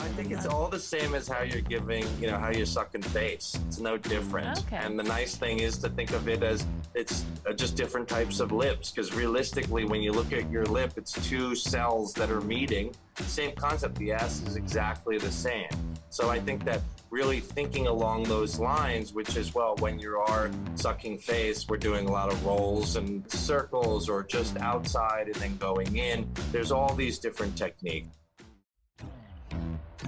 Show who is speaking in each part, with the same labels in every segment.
Speaker 1: I think it's all the same as how you're giving, how you're sucking face. It's no different.
Speaker 2: Okay.
Speaker 1: And the nice thing is to think of it as it's just different types of lips, because realistically, when you look at your lip, it's two cells that are meeting. Same concept. The ass is exactly the same. So I think that really thinking along those lines, which is, well, when you are sucking face, we're doing a lot of rolls and circles or just outside and then going in. There's all these different techniques.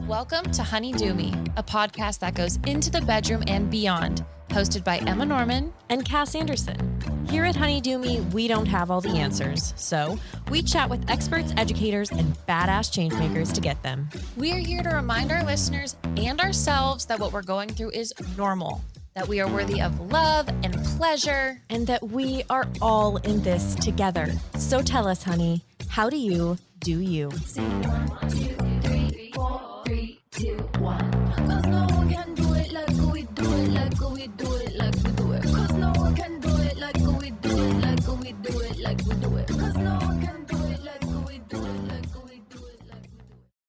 Speaker 2: Welcome to Honey Do Me, a podcast that goes into the bedroom and beyond, hosted by Emma Norman
Speaker 3: and Cass Anderson. Here at Honey Do Me, we don't have all the answers, so we chat with experts, educators, and badass changemakers to get them.
Speaker 2: We are here to remind our listeners and ourselves that what we're going through is normal, that we are worthy of love and pleasure,
Speaker 3: and that we are all in this together. So tell us, honey, how do you do you?
Speaker 4: 1, 2, 3, 4, 3, 2, 1. 'Cause no one can do it like we do it, like we do it, like we do it. 'Cause no one can do it like we do it, like we do it, like we do it. 'Cause no one can do it like we do it, like we do it, like we do it.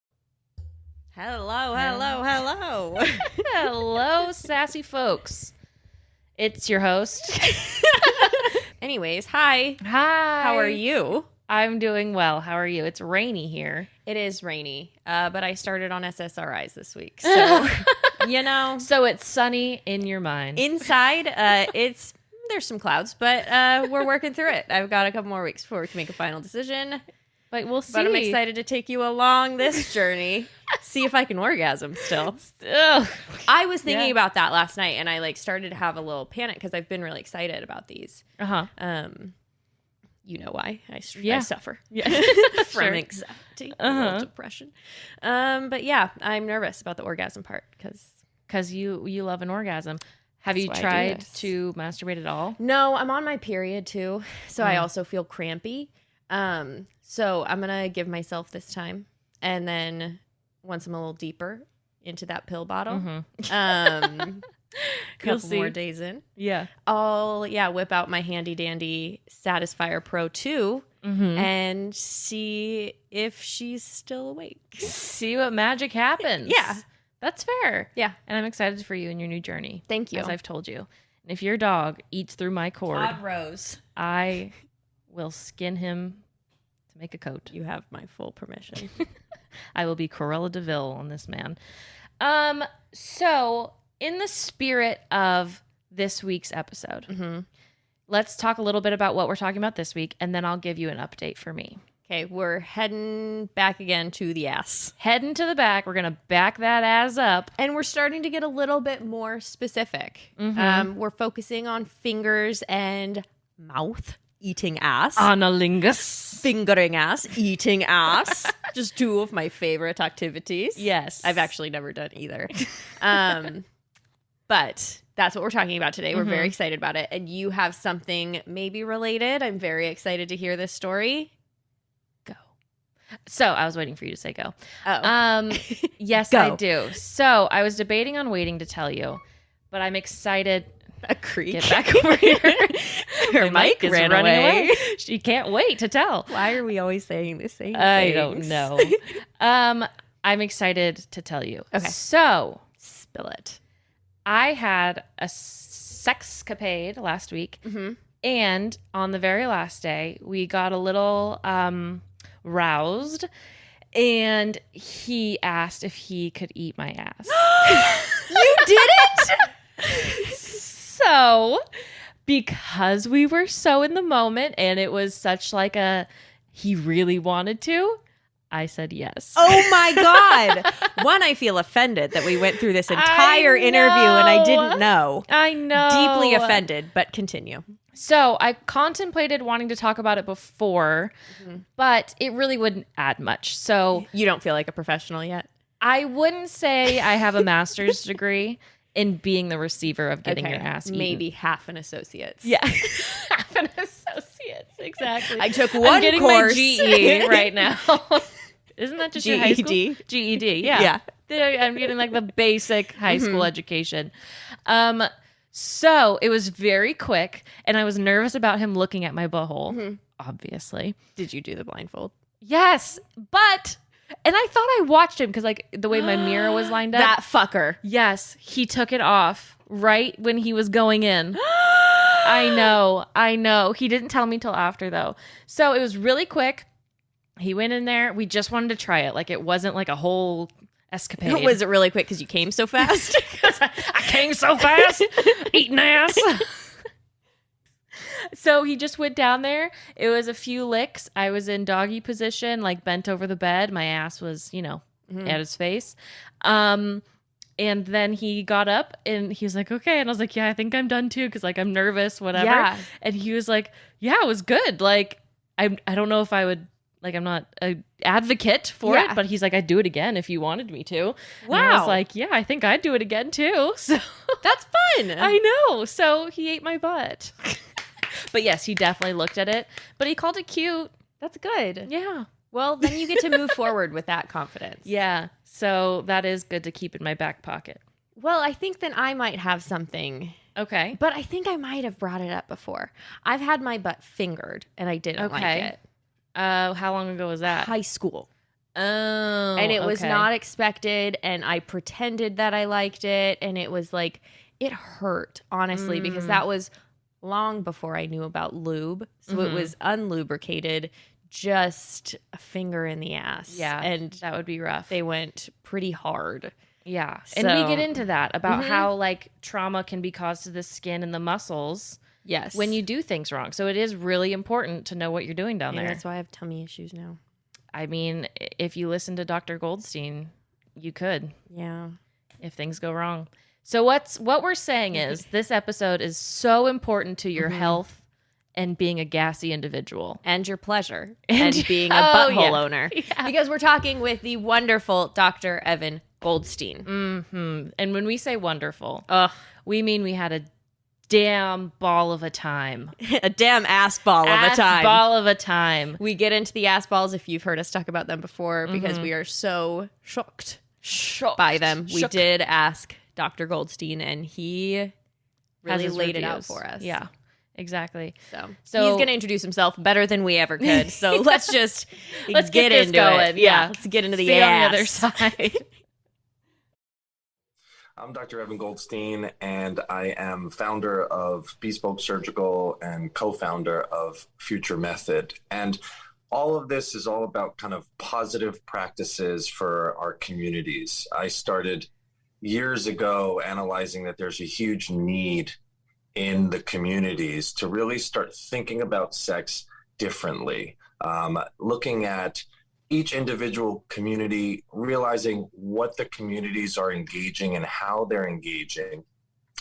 Speaker 3: Hello, hello, hello.
Speaker 2: Hello, sassy folks. It's your host.
Speaker 3: Anyways, hi.
Speaker 2: Hi.
Speaker 3: How are you?
Speaker 2: I'm doing well. How are you? It's rainy here.
Speaker 3: It is rainy, but I started on SSRIs this week, so
Speaker 2: So it's sunny in your mind.
Speaker 3: Inside, there's some clouds, but we're working through it. I've got a couple more weeks before we can make a final decision.
Speaker 2: But we'll see.
Speaker 3: But I'm excited to take you along this journey. See if I can orgasm still.
Speaker 2: Ugh.
Speaker 3: I was thinking about that last night, and I started to have a little panic because I've been really excited about these.
Speaker 2: Uh-huh.
Speaker 3: You know why I suffer
Speaker 2: Sure.
Speaker 3: from anxiety, and depression. But yeah, I'm nervous about the orgasm part
Speaker 2: Because you love an orgasm. Have
Speaker 3: That's
Speaker 2: you
Speaker 3: why I do
Speaker 2: tried
Speaker 3: this.
Speaker 2: to masturbate at all?
Speaker 3: no, I'm on my period too, so I also feel crampy. So I'm gonna give myself this time, and then once I'm a little deeper into that pill bottle,
Speaker 2: You'll
Speaker 3: couple
Speaker 2: see.
Speaker 3: more days in,
Speaker 2: Yeah.
Speaker 3: I'll whip out my handy dandy Satisfier Pro 2 and see if she's still awake.
Speaker 2: See what magic happens.
Speaker 3: Yeah.
Speaker 2: That's fair.
Speaker 3: Yeah.
Speaker 2: And I'm excited for you and your new journey.
Speaker 3: Thank you.
Speaker 2: As I've told you. And if your dog eats through my cord,
Speaker 3: Todd Rose,
Speaker 2: I will skin him to make a coat.
Speaker 3: you have my full permission.
Speaker 2: I will be Cruella de Vil on this man. So in the spirit of this week's episode, let's talk a little bit about what we're talking about this week, and then I'll give you an update for me.
Speaker 3: Okay, we're heading back again to the ass.
Speaker 2: Heading to the back, we're going to back that ass up.
Speaker 3: And we're starting to get a little bit more specific. We're focusing on fingers and mouth, eating ass.
Speaker 2: Analingus.
Speaker 3: Fingering ass, eating ass. Just two of my favorite activities.
Speaker 2: Yes.
Speaker 3: I've actually never done either. But that's what we're talking about today. We're very excited about it. And you have something maybe related. I'm very excited to hear this story.
Speaker 2: Go. So I was waiting for you to say go.
Speaker 3: Oh.
Speaker 2: Yes,
Speaker 3: Go.
Speaker 2: I do. So I was debating on waiting to tell you, but I'm excited.
Speaker 3: A creek.
Speaker 2: Get back over here.
Speaker 3: Her
Speaker 2: My
Speaker 3: mic
Speaker 2: mic is
Speaker 3: ran
Speaker 2: running
Speaker 3: away.
Speaker 2: away. She can't wait to tell.
Speaker 3: Why are we always saying the same
Speaker 2: I
Speaker 3: things?
Speaker 2: don't know. I'm excited to tell you.
Speaker 3: Okay.
Speaker 2: So
Speaker 3: Spill it.
Speaker 2: I had a sexcapade last week, and on the very last day, we got a little roused, and he asked if he could eat my ass.
Speaker 3: You did it?
Speaker 2: So, because we were so in the moment, and it was such like he really wanted to, I said yes.
Speaker 3: Oh my God. One, I feel offended that we went through this entire interview and I didn't know.
Speaker 2: I know.
Speaker 3: Deeply offended, but continue.
Speaker 2: So I contemplated wanting to talk about it before, but it really wouldn't add much. So
Speaker 3: You don't feel like a professional yet?
Speaker 2: I wouldn't say I have a master's degree in being the receiver of getting your ass eaten.
Speaker 3: Maybe half an associate's.
Speaker 2: Yeah. Half an associate's, exactly.
Speaker 3: I took one
Speaker 2: I'm getting
Speaker 3: course.
Speaker 2: my GE right now. Isn't that just your high school?
Speaker 3: GED?
Speaker 2: GED, yeah. I'm getting like the basic high school education. So it was very quick, and I was nervous about him looking at my butthole, obviously.
Speaker 3: Did you do the blindfold?
Speaker 2: Yes, but And I thought I watched him because, like, the way my mirror was lined up.
Speaker 3: That fucker.
Speaker 2: Yes, he took it off right when he was going in. I know. He didn't tell me till after, though. So it was really quick. He went in there. We just wanted to try it. Like, it wasn't like a whole escapade.
Speaker 3: Was it really quick because you came so fast?
Speaker 2: I came so fast, eating ass. So he just went down there. It was a few licks. I was in doggy position, like bent over the bed. My ass was, at his face. And then he got up and he was like, okay. And I was like, yeah, I think I'm done too. Cause like, I'm nervous, whatever. Yeah. And he was like, yeah, it was good. Like, I don't know if I would, like, I'm not an advocate for it, but he's like, I'd do it again if you wanted me to. Wow. And I was like, yeah, I think I'd do it again too. So
Speaker 3: that's fun.
Speaker 2: I know. So he ate my butt. But yes, he definitely looked at it, but he called it cute.
Speaker 3: That's good.
Speaker 2: Yeah.
Speaker 3: Well, then you get to move forward with that confidence.
Speaker 2: Yeah. So that is good to keep in my back pocket.
Speaker 3: Well, I think then I might have something.
Speaker 2: Okay.
Speaker 3: But I think I might have brought it up before. I've had my butt fingered and I didn't like it.
Speaker 2: How long ago was that?
Speaker 3: High school.
Speaker 2: Oh.
Speaker 3: And it was not expected, and I pretended that I liked it, and it was like, it hurt, honestly, because that was long before I knew about lube. So it was unlubricated, just a finger in the ass.
Speaker 2: Yeah,
Speaker 3: and
Speaker 2: that would be rough.
Speaker 3: They went pretty hard.
Speaker 2: Yeah. And we get into that about how like trauma can be caused to the skin and the muscles.
Speaker 3: Yes.
Speaker 2: When you do things wrong. So it is really important to know what you're doing down there.
Speaker 3: That's why I have tummy issues now.
Speaker 2: I mean, if you listen to Dr. Goldstein, you could.
Speaker 3: Yeah.
Speaker 2: If things go wrong. So what we're saying is this episode is so important to your health and being a gassy individual.
Speaker 3: And your pleasure. And being a butthole owner. Yeah. Because we're talking with the wonderful Dr. Evan Goldstein.
Speaker 2: Mm-hmm. And when we say wonderful, we mean we had a damn ball of a time.
Speaker 3: A damn ass ball of a time.
Speaker 2: Ball of a time.
Speaker 3: We get into the ass balls if you've heard us talk about them before because we are so shocked by them. We did ask Dr. Goldstein and he really laid it out for us.
Speaker 2: Yeah, exactly.
Speaker 3: So he's going to introduce himself better than we ever could. So let's just
Speaker 2: get into
Speaker 3: it.
Speaker 2: Yeah,
Speaker 3: let's get into the
Speaker 2: See
Speaker 3: ass.
Speaker 2: on the other side.
Speaker 1: I'm Dr. Evan Goldstein, and I am founder of Bespoke Surgical and co-founder of Future Method. And all of this is all about kind of positive practices for our communities. I started years ago analyzing that there's a huge need in the communities to really start thinking about sex differently, looking at each individual community, realizing what the communities are engaging and how they're engaging,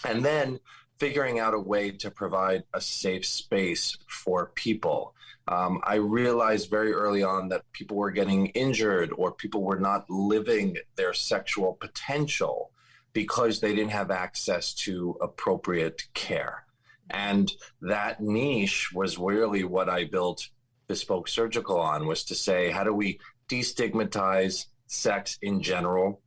Speaker 1: and then figuring out a way to provide a safe space for people. I realized very early on that people were getting injured or people were not living their sexual potential because they didn't have access to appropriate care. And that niche was really what I built Bespoke Surgical on, was to say, how do we destigmatize sex in general,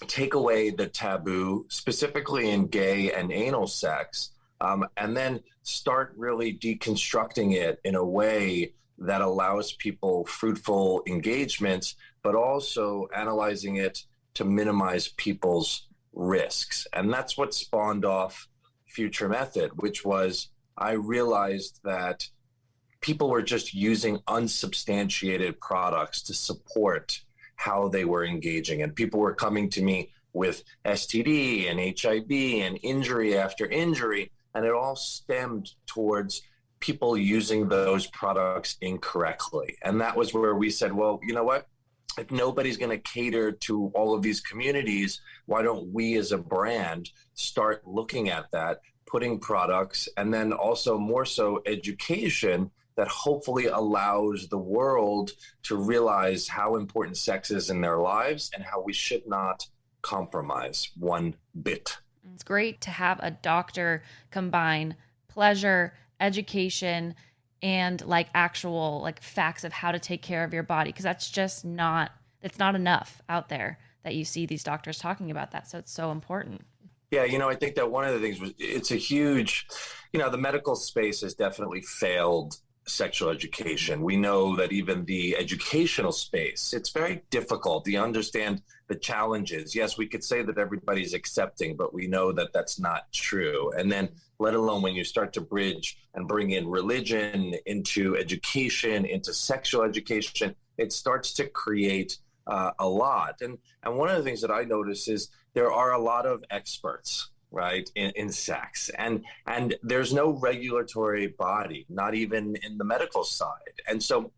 Speaker 1: take away the taboo, specifically in gay and anal sex, and then start really deconstructing it in a way that allows people fruitful engagements, but also analyzing it to minimize people's risks. And that's what spawned off Future Method, which was, I realized that people were just using unsubstantiated products to support how they were engaging. And people were coming to me with STD and HIV and injury after injury. And it all stemmed towards people using those products incorrectly. And that was where we said, well, you know what? If nobody's going to cater to all of these communities, why don't we as a brand start looking at that, putting products, and then also more so education that hopefully allows the world to realize how important sex is in their lives and how we should not compromise one bit.
Speaker 2: It's great to have a doctor combine pleasure, education, and like actual like facts of how to take care of your body, because that's just not enough out there that you see these doctors talking about that. So it's so important.
Speaker 1: Yeah, I think that one of the things was, it's a huge, the medical space has definitely failed sexual education. We know that even the educational space, it's very difficult. You understand the challenges. Yes, we could say that everybody's accepting, but we know that that's not true. And then let alone when you start to bridge and bring in religion into education, into sexual education, it starts to create a lot. And one of the things that I notice is there are a lot of experts, right, in sex, and there's no regulatory body, not even in the medical side. And so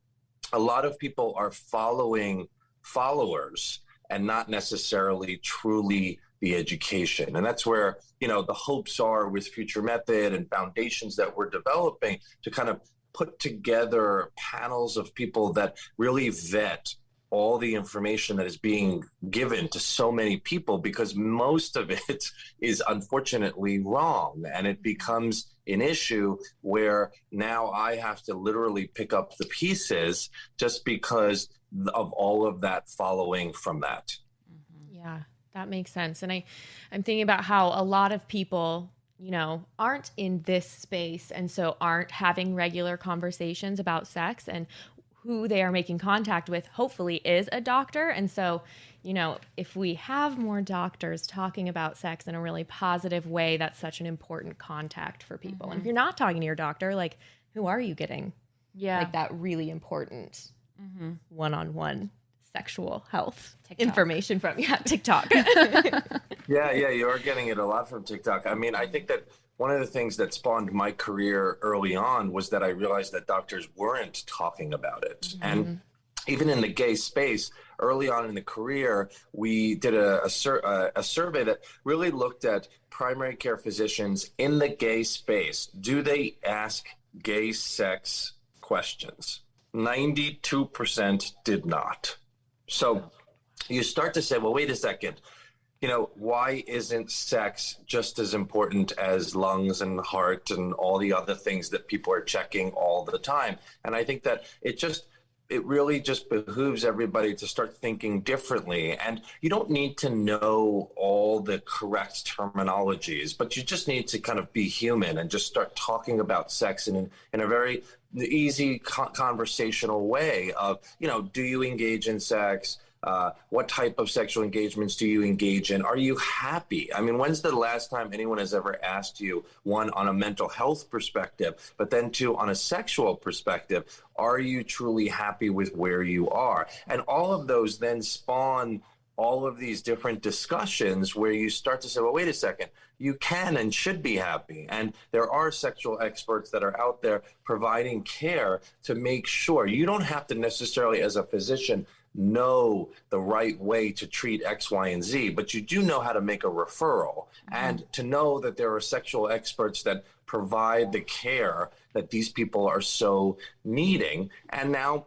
Speaker 1: a lot of people are following followers and not necessarily truly the education. And that's where, you know, the hopes are with Future Method and foundations that we're developing to kind of put together panels of people that really vet all the information that is being given to so many people, because most of it is unfortunately wrong. And it becomes an issue where now I have to literally pick up the pieces just because of all of that following from that.
Speaker 3: Yeah, that makes sense. And I'm thinking about how a lot of people, you know, aren't in this space and so aren't having regular conversations about sex, and who they are making contact with hopefully is a doctor. And so, you know, if we have more doctors talking about sex in a really positive way, that's such an important contact for people. And if you're not talking to your doctor, like, who are you getting like that really important one-on-one sexual health information from? Yeah, TikTok.
Speaker 1: Yeah, you are getting it a lot from TikTok. I mean, I think that one of the things that spawned my career early on was that I realized that doctors weren't talking about it. And even in the gay space, early on in the career, we did a survey that really looked at primary care physicians in the gay space. Do they ask gay sex questions? 92% did not. So you start to say, well, wait a second. You know, why isn't sex just as important as lungs and heart and all the other things that people are checking all the time? And I think that it really just behooves everybody to start thinking differently. And you don't need to know all the correct terminologies, but you just need to kind of be human and just start talking about sex in a very easy conversational way of, you know, do you engage in sex? What type of sexual engagements do you engage in? Are you happy? I mean, when's the last time anyone has ever asked you, one, on a mental health perspective, but then two, on a sexual perspective, are you truly happy with where you are? And all of those then spawn all of these different discussions where you start to say, well, wait a second, you can and should be happy. And there are sexual experts that are out there providing care to make sure you don't have to necessarily, as a physician, know the right way to treat X, Y, and Z, but you do know how to make a referral and to know that there are sexual experts that provide the care that these people are so needing. And now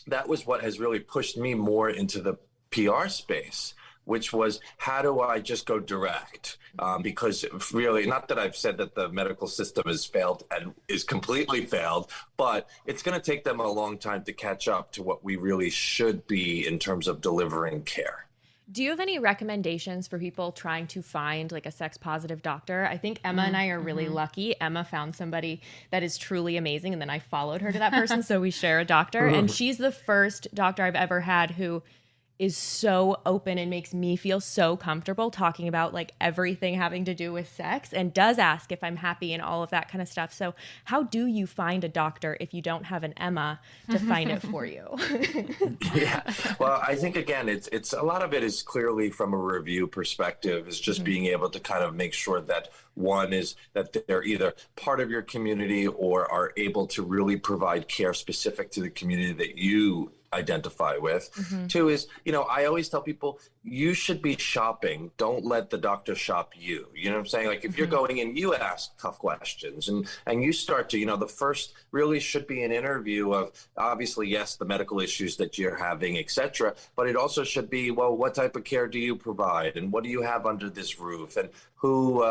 Speaker 1: that was what has really pushed me more into the PR space, which was, how do I just go direct? Because really, not that I've said that the medical system has failed and is completely failed, but it's going to take them a long time to catch up to what we really should be in terms of delivering care.
Speaker 3: Do you have any recommendations for people trying to find like a sex positive doctor? I think Emma and I are really lucky. Emma found somebody that is truly amazing, and then I followed her to that person, so we share a doctor. And she's the first doctor I've ever had who is so open and makes me feel so comfortable talking about like everything having to do with sex, and does ask if I'm happy and all of that kind of stuff. So how do you find a doctor if you don't have an Emma to find it for you?
Speaker 1: Yeah, well, I think again, it's a lot of it is clearly from a review perspective, is just being able to kind of make sure that one is that they're either part of your community or are able to really provide care specific to the community that you identify with. Two is, you know, I always tell people, you should be shopping. Don't let the doctor shop you. You know what I'm saying? Like if you're going in, you ask tough questions and you start to, you know, the first really should be an interview of obviously, yes, the medical issues that you're having, etc. But it also should be, well, what type of care do you provide? And what do you have under this roof? And who,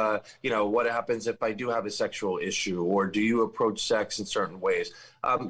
Speaker 1: you know, what happens if I do have a sexual issue, or do you approach sex in certain ways?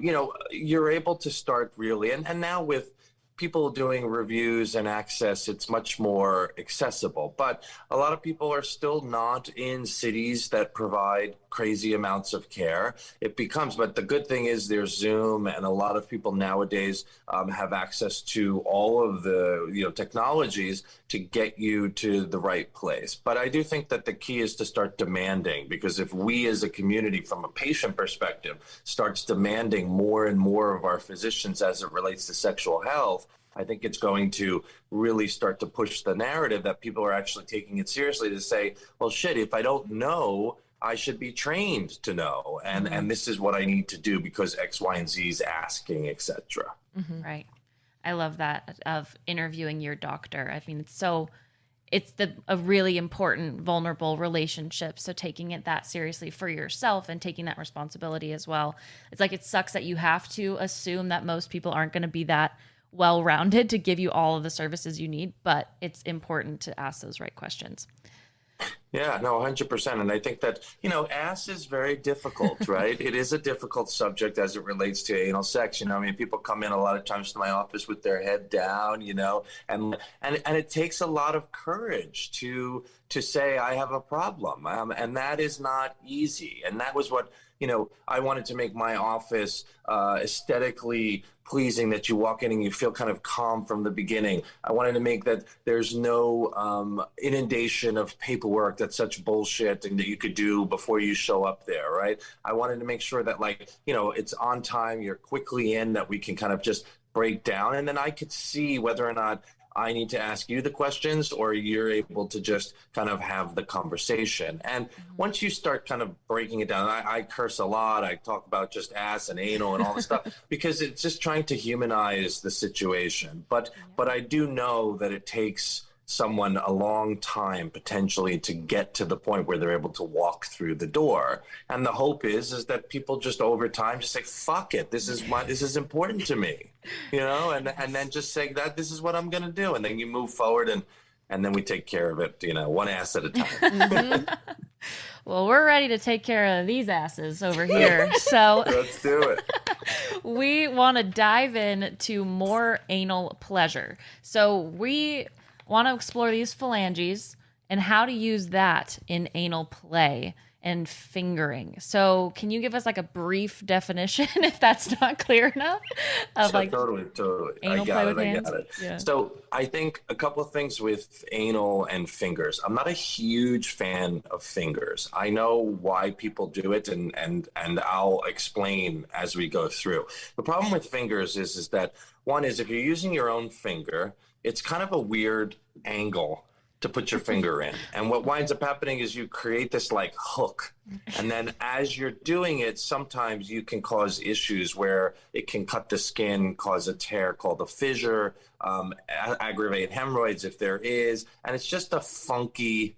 Speaker 1: You know, you're able to start really, and now with people doing reviews and access, it's much more accessible. But a lot of people are still not in cities that provide crazy amounts of care. It becomes, but the good thing is there's Zoom, and a lot of people nowadays have access to all of the technologies to get you to the right place. But I do think that the key is to start demanding, because if we as a community from a patient perspective starts demanding more and more of our physicians as it relates to sexual health, I think it's going to really start to push the narrative that people are actually taking it seriously, to say, well, shit, if I don't know, I should be trained to know. And this is what I need to do because X, Y, and Z is asking, etc.
Speaker 2: Right. I love that, of interviewing your doctor. I mean, it's a really important, vulnerable relationship. So taking it that seriously for yourself and taking that responsibility as well. It's like, it sucks that you have to assume that most people aren't going to be that well-rounded to give you all of the services you need, but it's important to ask those right questions.
Speaker 1: Yeah, no, 100%. And I think that, ass is very difficult, right? It is a difficult subject as it relates to anal sex. I mean, people come in a lot of times to my office with their head down, and it takes a lot of courage to say, I have a problem. And that is not easy. And that was what, I wanted to make my office aesthetically pleasing, that you walk in and you feel kind of calm from the beginning. I wanted to make that there's no inundation of paperwork that's such bullshit and that you could do before you show up there, right? I wanted to make sure that, it's on time, you're quickly in, that we can kind of just break down, and then I could see whether or not I need to ask you the questions or you're able to just kind of have the conversation. And once you start kind of breaking it down, I curse a lot. I talk about just ass and anal and all this stuff because it's just trying to humanize the situation. But I do know that it takes someone a long time potentially to get to the point where they're able to walk through the door. And the hope is that people just over time just say, fuck it, this is important to me, and then just say that this is what I'm going to do. And then you move forward and then we take care of it, one ass at a time.
Speaker 2: Well, we're ready to take care of these asses over here. So
Speaker 1: let's do it.
Speaker 2: We want to dive into more anal pleasure. So we want to explore these phalanges and how to use that in anal play and fingering. So can you give us a brief definition, if that's not clear enough, of
Speaker 1: totally
Speaker 2: anal play with hands?
Speaker 1: I got it.
Speaker 2: Yeah.
Speaker 1: So I think a couple of things with anal and fingers. I'm not a huge fan of fingers. I know why people do it, and I'll explain as we go through. The problem with fingers is that, one is, if you're using your own finger, it's kind of a weird angle to put your finger in. And what winds up happening is you create this hook. And then as you're doing it, sometimes you can cause issues where it can cut the skin, cause a tear called a fissure, aggravate hemorrhoids if there is. And it's just a funky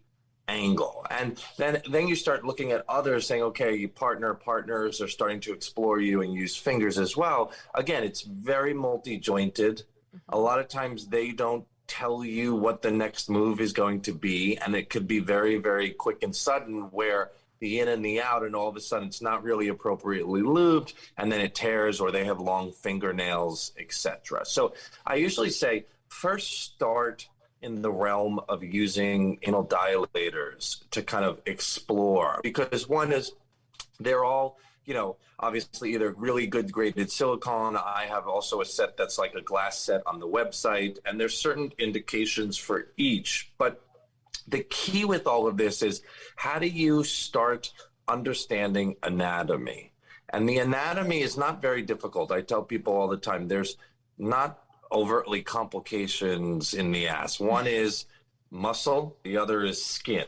Speaker 1: angle. And then you start looking at others saying, okay, partners are starting to explore you and use fingers as well. Again, it's very multi-jointed. A lot of times they don't tell you what the next move is going to be, and it could be very, very quick and sudden, where the in and the out, and all of a sudden it's not really appropriately lubed, and then it tears, or they have long fingernails, etc. So I usually say, first start in the realm of using anal dilators to kind of explore, because one is, they're all, obviously either really good graded silicone. I have also a set that's like a glass set on the website, and there's certain indications for each. But the key with all of this is, how do you start understanding anatomy? And the anatomy is not very difficult. I tell people all the time, there's not overtly complications in the ass. One is muscle, the other is skin.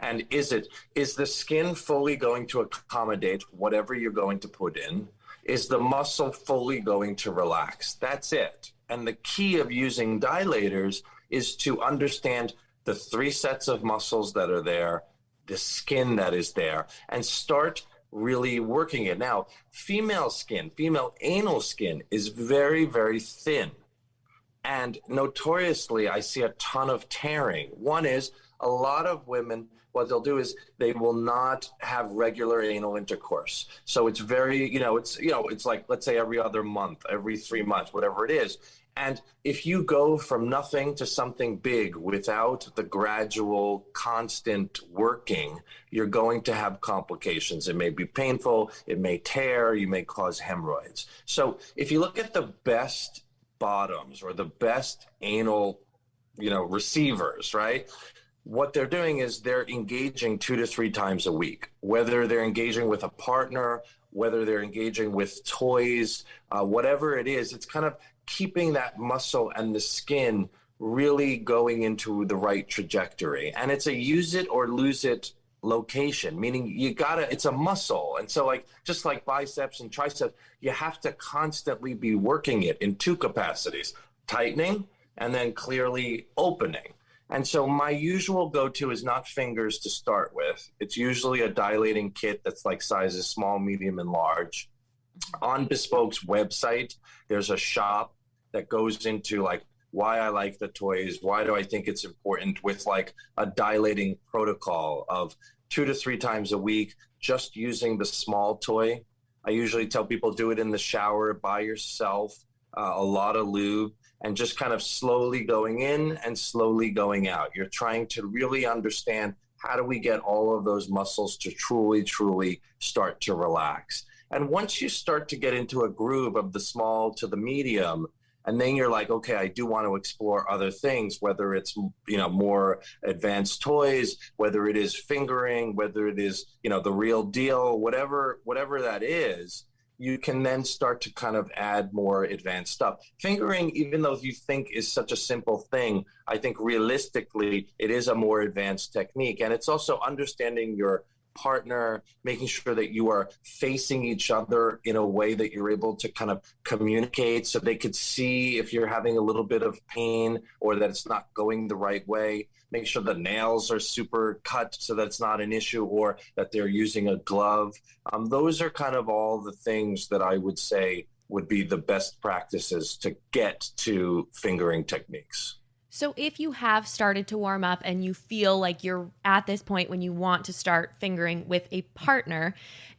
Speaker 1: And is the skin fully going to accommodate whatever you're going to put in? Is the muscle fully going to relax? That's it. And the key of using dilators is to understand the 3 sets of muscles that are there, the skin that is there, and start really working it. Now, female anal skin is very, very thin. And notoriously, I see a ton of tearing. One is, a lot of women, what they'll do is they will not have regular anal intercourse. So it's very, it's like, let's say every other month, every 3 months, whatever it is. And if you go from nothing to something big without the gradual, constant working, you're going to have complications. It may be painful, it may tear, you may cause hemorrhoids. So if you look at the best bottoms or the best anal, receivers, right? What they're doing is they're engaging 2 to 3 times a week, whether they're engaging with a partner, whether they're engaging with toys, whatever it is, it's kind of keeping that muscle and the skin really going into the right trajectory. And it's a use it or lose it location, meaning it's a muscle. And so just like biceps and triceps, you have to constantly be working it in 2 capacities, tightening and then clearly opening. And so my usual go-to is not fingers to start with. It's usually a dilating kit that's like sizes small, medium, and large. On Bespoke's website, there's a shop that goes into why I like the toys, why do I think it's important, with a dilating protocol of 2 to 3 times a week, just using the small toy. I usually tell people do it in the shower by yourself, a lot of lube, and just kind of slowly going in and slowly going out. You're trying to really understand, how do we get all of those muscles to truly, truly start to relax? And once you start to get into a groove of the small to the medium, and then you're like, okay, I do want to explore other things, whether it's, more advanced toys, whether it is fingering, whether it is, the real deal, whatever that is, you can then start to kind of add more advanced stuff. Fingering, even though you think is such a simple thing, I think realistically, it is a more advanced technique. And it's also understanding your partner, making sure that you are facing each other in a way that you're able to kind of communicate, so they could see if you're having a little bit of pain or that it's not going the right way. Make sure the nails are super cut so that's not an issue, or that they're using a glove. Those are kind of all the things that I would say would be the best practices to get to fingering techniques.
Speaker 3: So if you have started to warm up and you feel like you're at this point when you want to start fingering with a partner,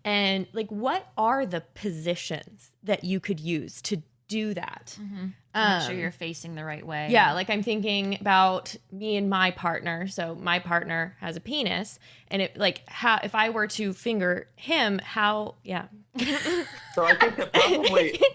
Speaker 3: and what are the positions that you could use to do that?
Speaker 5: Mm-hmm. Make sure you're facing the right way.
Speaker 3: Yeah, I'm thinking about me and my partner. So my partner has a penis, and if I were to finger him, how? Yeah.
Speaker 1: So I think that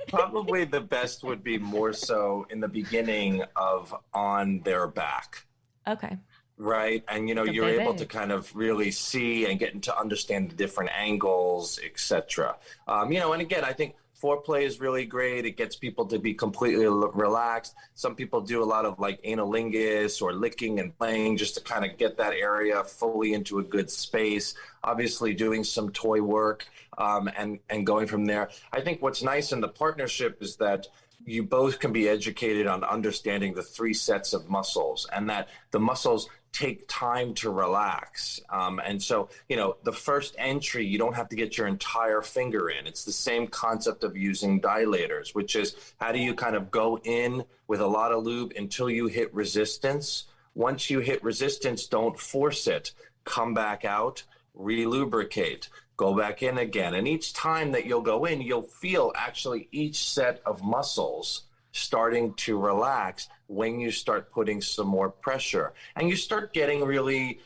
Speaker 1: probably the best would be more so in the beginning of on their back.
Speaker 3: Okay.
Speaker 1: Right. And, you're able to kind of really see and get to understand the different angles, etc. And again, I think foreplay is really great. It gets people to be completely relaxed. Some people do a lot of analingus or licking and playing just to kind of get that area fully into a good space. Obviously doing some toy work and going from there. I think what's nice in the partnership is that you both can be educated on understanding the 3 sets of muscles, and that the muscles take time to relax. And so, the first entry, you don't have to get your entire finger in. It's the same concept of using dilators, which is how do you kind of go in with a lot of lube until you hit resistance. Once you hit resistance, don't force it. Come back out, relubricate, go back in again. And each time that you'll go in, you'll feel actually each set of muscles starting to relax when you start putting some more pressure. And you start getting really,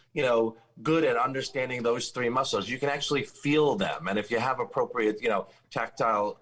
Speaker 1: good at understanding those 3 muscles. You can actually feel them. And if you have appropriate, tactile,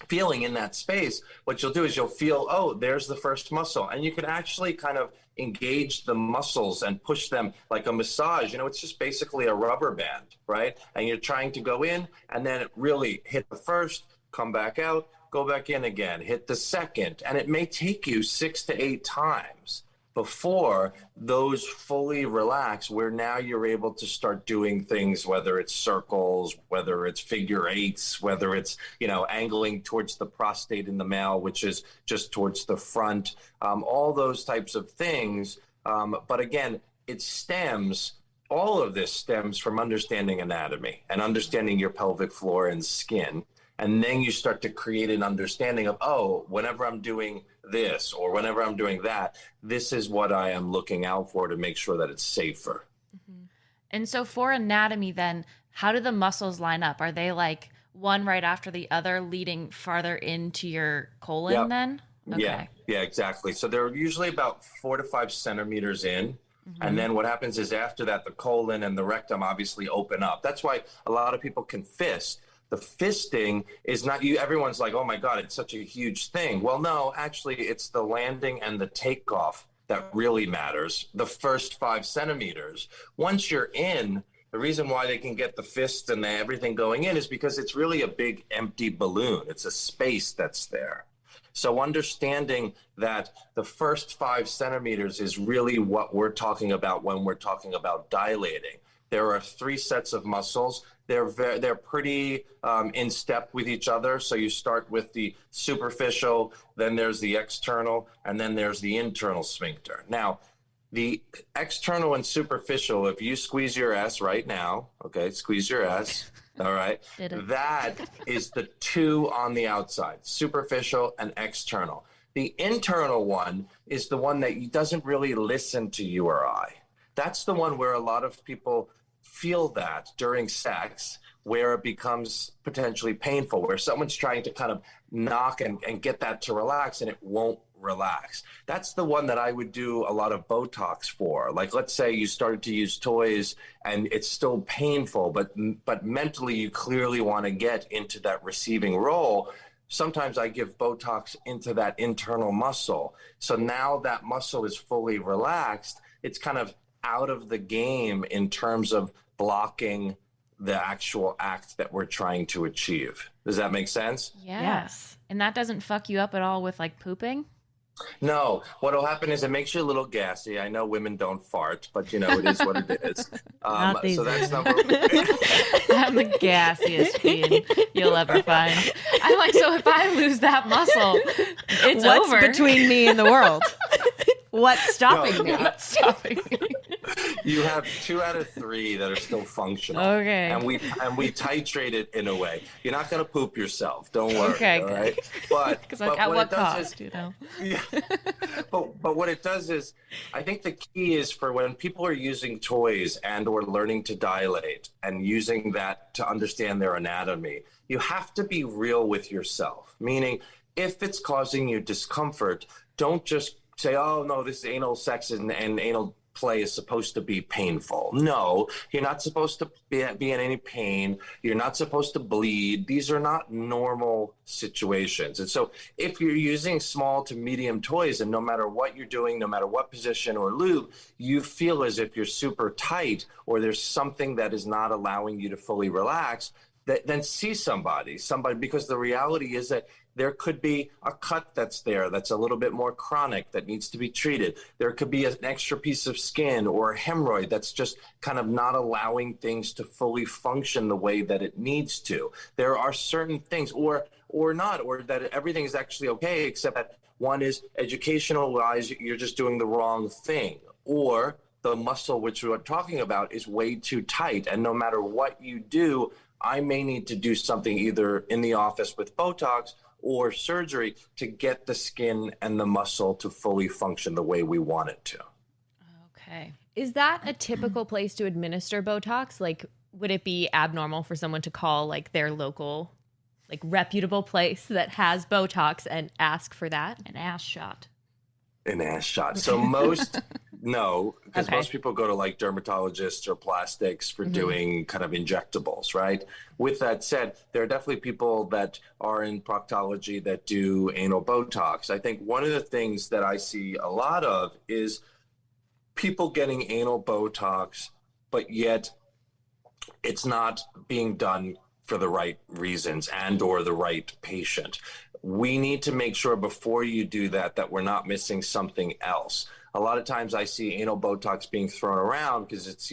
Speaker 1: feeling in that space, what you'll do is you'll feel, oh, there's the first muscle. And you can actually kind of engage the muscles and push them like a massage. It's just basically a rubber band, right? And you're trying to go in and then really hit the first, come back out, go back in again, hit the second. And it may take you 6 to 8 times before those fully relax, where now you're able to start doing things, whether it's circles, whether it's figure 8s, whether it's, angling towards the prostate in the male, which is just towards the front, all those types of things. But again, all of this stems from understanding anatomy and understanding your pelvic floor and skin. And then you start to create an understanding of, oh, whenever I'm doing this or whenever I'm doing that, this is what I am looking out for to make sure that it's safer.
Speaker 5: Mm-hmm. And so for anatomy then, how do the muscles line up? Are they one right after the other leading farther into your colon then? Okay.
Speaker 1: Yeah, exactly. So they're usually about 4 to 5 centimeters in. And then what happens is after that, the colon and the rectum obviously open up. That's why a lot of people can fist. The fisting is not you. Everyone's like, oh my God, it's such a huge thing. Well, no, actually, it's the landing and the takeoff that really matters. The first 5 centimeters. Once you're in, the reason why they can get the fist and everything going in is because it's really a big empty balloon. It's a space that's there. So understanding that the first 5 centimeters is really what we're talking about when we're talking about dilating. There are 3 sets of muscles. They're pretty in step with each other. So you start with the superficial, then there's the external, and then there's the internal sphincter. Now, the external and superficial, if you squeeze your ass right now, okay, squeeze your ass, all right, that is the 2 on the outside, superficial and external. The internal one is the one that doesn't really listen to you or I. That's the one where a lot of people feel that during sex, where it becomes potentially painful, where someone's trying to kind of knock and get that to relax and it won't relax. That's the one that I would do a lot of Botox for. Like, let's say you started to use toys and it's still painful, but mentally you clearly want to get into that receiving role. Sometimes I give Botox into that internal muscle. So now that muscle is fully relaxed, it's kind of out of the game in terms of blocking the actual act that we're trying to achieve. Does that make sense?
Speaker 5: Yeah.
Speaker 3: Yes.
Speaker 5: And that doesn't fuck you up at all with like pooping?
Speaker 1: No, what'll happen is it makes you a little gassy. I know women don't fart, but it is what it is.
Speaker 3: Not these
Speaker 1: so that's number
Speaker 5: I'm the gassiest being you'll ever find. I'm like, so if I lose that muscle, it's
Speaker 3: What's
Speaker 5: over.
Speaker 3: between me and the world? What's stopping me?
Speaker 5: What's stopping me?
Speaker 1: You have 2 out of 3 that are still functional.
Speaker 5: Okay.
Speaker 1: And we titrate it in a way. You're not going to poop yourself. Don't worry.
Speaker 5: Okay,
Speaker 1: all
Speaker 5: good.
Speaker 1: right? But,
Speaker 5: Because like,
Speaker 1: but
Speaker 5: at
Speaker 1: what
Speaker 5: what
Speaker 1: it does
Speaker 5: cost,
Speaker 1: is,
Speaker 5: Yeah.
Speaker 1: but what it does is, I think the key is for when people are using toys and or learning to dilate and using that to understand their anatomy, you have to be real with yourself. Meaning, if it's causing you discomfort, don't just say, oh, no, this anal sex and anal play is supposed to be painful. No, you're not supposed to be in any pain. You're not supposed to bleed. These are not normal situations. And so if you're using small to medium toys and no matter what you're doing, no matter what position or lube, you feel as if you're super tight or there's something that is not allowing you to fully relax, then see somebody, because the reality is that there could be a cut that's there that's a little bit more chronic that needs to be treated. There could be an extra piece of skin or a hemorrhoid that's just kind of not allowing things to fully function the way that it needs to. There are certain things or not, or that everything is actually okay, except that one is educational wise, you're just doing the wrong thing, or the muscle which we're talking about is way too tight. And no matter what you do, I may need to do something either in the office with Botox or surgery to get the skin and the muscle to fully function the way we want it to.
Speaker 5: Okay.
Speaker 3: Is that a typical place to administer Botox? Like, would it be abnormal for someone to call like their local, like reputable place that has Botox and ask for that?
Speaker 5: An ass shot.
Speaker 1: An ass shot. So most, no, because
Speaker 3: Okay.
Speaker 1: most people go to like dermatologists or plastics for doing kind of injectables, right? With that said, there are definitely people that are in proctology that do anal Botox. I think one of the things that I see a lot of is people getting anal Botox, but yet it's not being done for the right reasons and or the right patient. We need to make sure before you do that we're not missing something else. A lot of times I see anal Botox being thrown around because it's,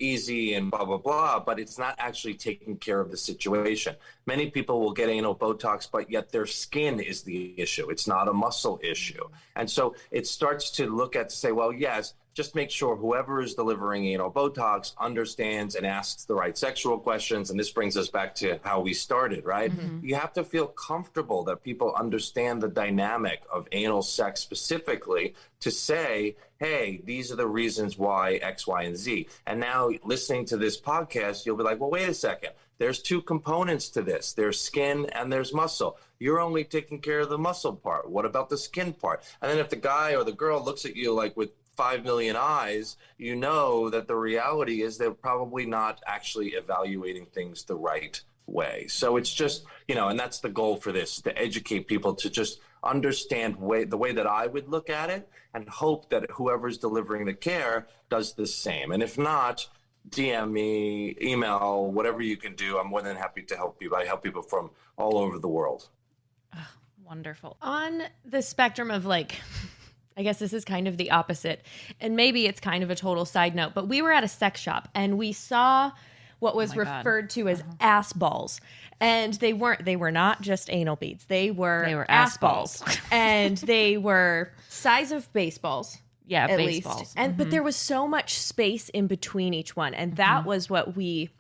Speaker 1: easy and blah, blah, blah, but it's not actually taking care of the situation. Many people will get anal Botox, but yet their skin is the issue. It's not a muscle issue. And so it starts to look at to say, well, yes, just make sure whoever is delivering anal Botox understands and asks the right sexual questions. And this brings us back to how we started, right? You have to feel comfortable that people understand the dynamic of anal sex specifically to say, hey, these are the reasons why X, Y, and Z. And now listening to this podcast, you'll be like, well, wait a second. there's two components to this. There's skin and there's muscle. You're only taking care of the muscle part. What about the skin part? And then if the guy or the girl looks at you like with 5 million eyes, you know that the reality is they're probably not actually evaluating things the right way. So it's just, and that's the goal for this, to educate people to just understand the way that I would look at it, and hope that whoever's delivering the care does the same. And if not, DM me, email, whatever you can do. I'm more than happy to help people. I help people from all over the world.
Speaker 2: Oh, wonderful.
Speaker 3: On the spectrum of I guess this is kind of the opposite, and maybe it's kind of a total side note, but we were at a sex shop and we saw what was referred to as ass balls. And they were not just anal beads. They were ass balls. And they were size of baseballs.
Speaker 2: Yeah,
Speaker 3: at
Speaker 2: baseballs.
Speaker 3: least. And but there was so much space in between each one. And that was what we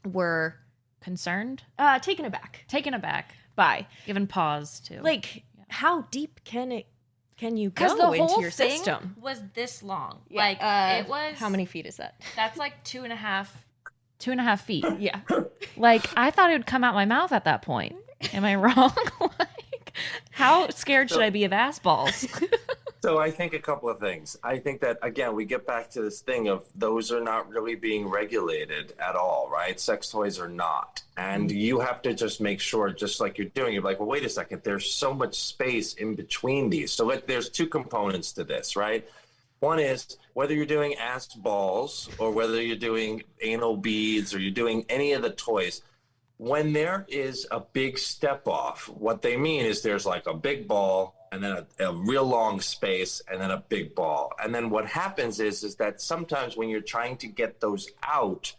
Speaker 3: were
Speaker 2: Concerned?
Speaker 3: taken aback
Speaker 2: Taken aback.
Speaker 3: by.
Speaker 2: Given pause, too.
Speaker 3: How deep can you
Speaker 2: Because
Speaker 3: go
Speaker 2: the
Speaker 3: into
Speaker 2: whole
Speaker 3: your
Speaker 2: thing
Speaker 3: system?
Speaker 2: was this long.
Speaker 3: Yeah.
Speaker 2: It was...
Speaker 3: How many feet is that?
Speaker 2: That's 2.5 feet.
Speaker 3: Yeah.
Speaker 2: I thought it would come out my mouth at that point. Am I wrong? How scared should I be of ass balls?
Speaker 1: So I think a couple of things. I think that, again, we get back to this thing of those are not really being regulated at all, right? Sex toys are not. And you have to just make sure, just like you're doing, you're like, well, wait a second, there's so much space in between these. So there's two components to this, right? One is whether you're doing ass balls or whether you're doing anal beads or you're doing any of the toys, when there is a big step off, what they mean is there's like a big ball and then a real long space and then a big ball. And then what happens is that sometimes when you're trying to get those out,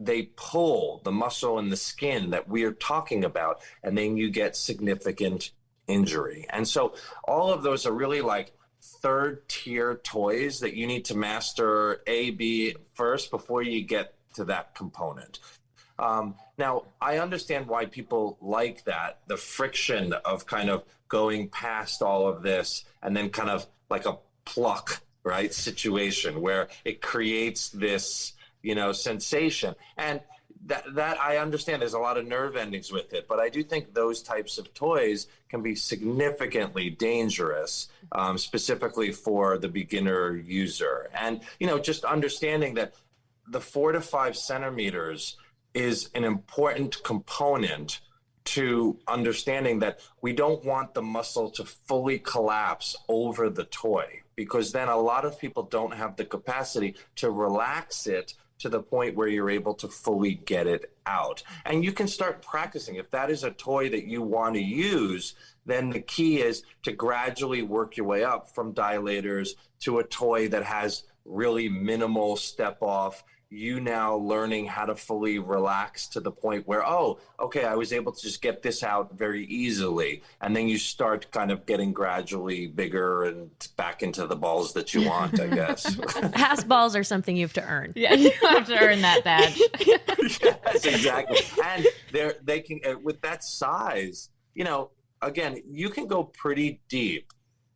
Speaker 1: they pull the muscle and the skin that we are talking about, and then you get significant injury. And so all of those are really like third tier toys that you need to master A, B first before you get to that component. Now, I understand why people like that, the friction of kind of going past all of this and then kind of like a pluck, right, situation where it creates this, sensation. And that I understand there's a lot of nerve endings with it, but I do think those types of toys can be significantly dangerous, specifically for the beginner user. And, just understanding that the 4 to 5 centimeters is an important component to understanding that we don't want the muscle to fully collapse over the toy, because then a lot of people don't have the capacity to relax it to the point where you're able to fully get it out. And you can start practicing. If that is a toy that you want to use, then the key is to gradually work your way up from dilators to a toy that has really minimal step off. You now learning how to fully relax to the point where, oh, okay, I was able to just get this out very easily. And then you start kind of getting gradually bigger and back into the balls that you want, I guess.
Speaker 3: Ass balls are something you have to earn.
Speaker 2: Yeah, you have to earn that badge.
Speaker 1: Yes, exactly. And they can, with that size, again, you can go pretty deep.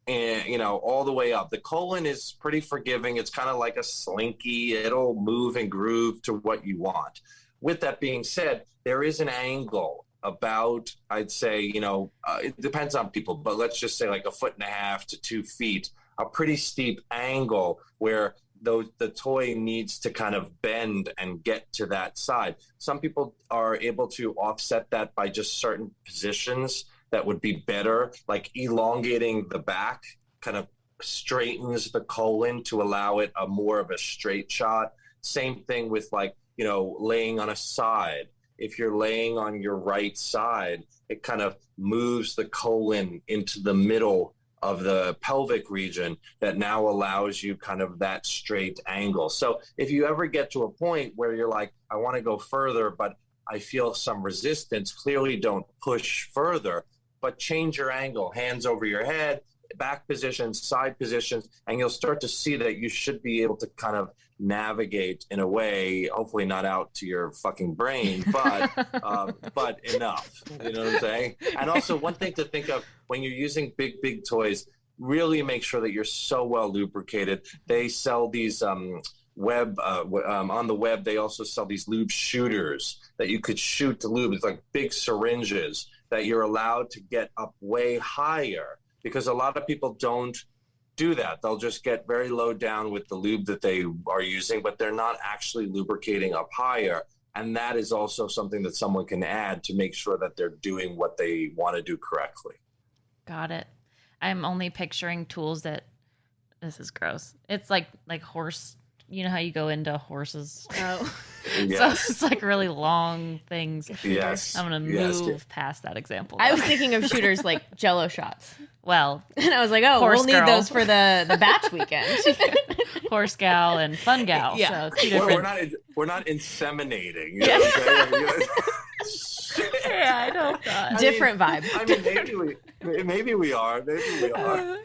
Speaker 1: And, all the way up. The colon is pretty forgiving. It's kind of like a slinky. It'll move and groove to what you want. With that being said, there is an angle about, I'd say, it depends on people, but let's just say like 1.5 to 2 feet, a pretty steep angle where the toy needs to kind of bend and get to that side. Some people are able to offset that by just certain positions that would be better, like elongating the back kind of straightens the colon to allow it a more of a straight shot. Same thing with laying on a side. If you're laying on your right side, it kind of moves the colon into the middle of the pelvic region that now allows you kind of that straight angle. So if you ever get to a point where you're like, I want to go further, but I feel some resistance, clearly don't push further, but change your angle, hands over your head, back positions, side positions, and you'll start to see that you should be able to kind of navigate in a way, hopefully not out to your fucking brain, but enough. You know what I'm saying? And also one thing to think of when you're using big toys, really make sure that you're so well lubricated. They sell these on the web. They also sell these lube shooters that you could shoot the lube. It's like big syringes that you're allowed to get up way higher, because a lot of people don't do that. They'll just get very low down with the lube that they are using, but they're not actually lubricating up higher. And that is also something that someone can add to make sure that they're doing what they want to do correctly.
Speaker 5: Got it. I'm only picturing tools that, this is gross. It's like horse, you know how you go into horses?
Speaker 3: Oh.
Speaker 1: Yes.
Speaker 5: So it's like really long things.
Speaker 1: Yes.
Speaker 5: I'm going to move past that example.
Speaker 3: I was thinking of shooters like Jello shots.
Speaker 5: Well,
Speaker 3: And I was like, oh,
Speaker 5: Horse
Speaker 3: we'll need
Speaker 5: girl.
Speaker 3: those for the batch weekend.
Speaker 5: horse gal and fun gal.
Speaker 3: Yeah.
Speaker 5: So 2 different.
Speaker 1: We're not inseminating. You know what I'm saying?
Speaker 5: Yeah, I know that.
Speaker 3: Different vibe.
Speaker 1: I mean, maybe we are. Maybe we are.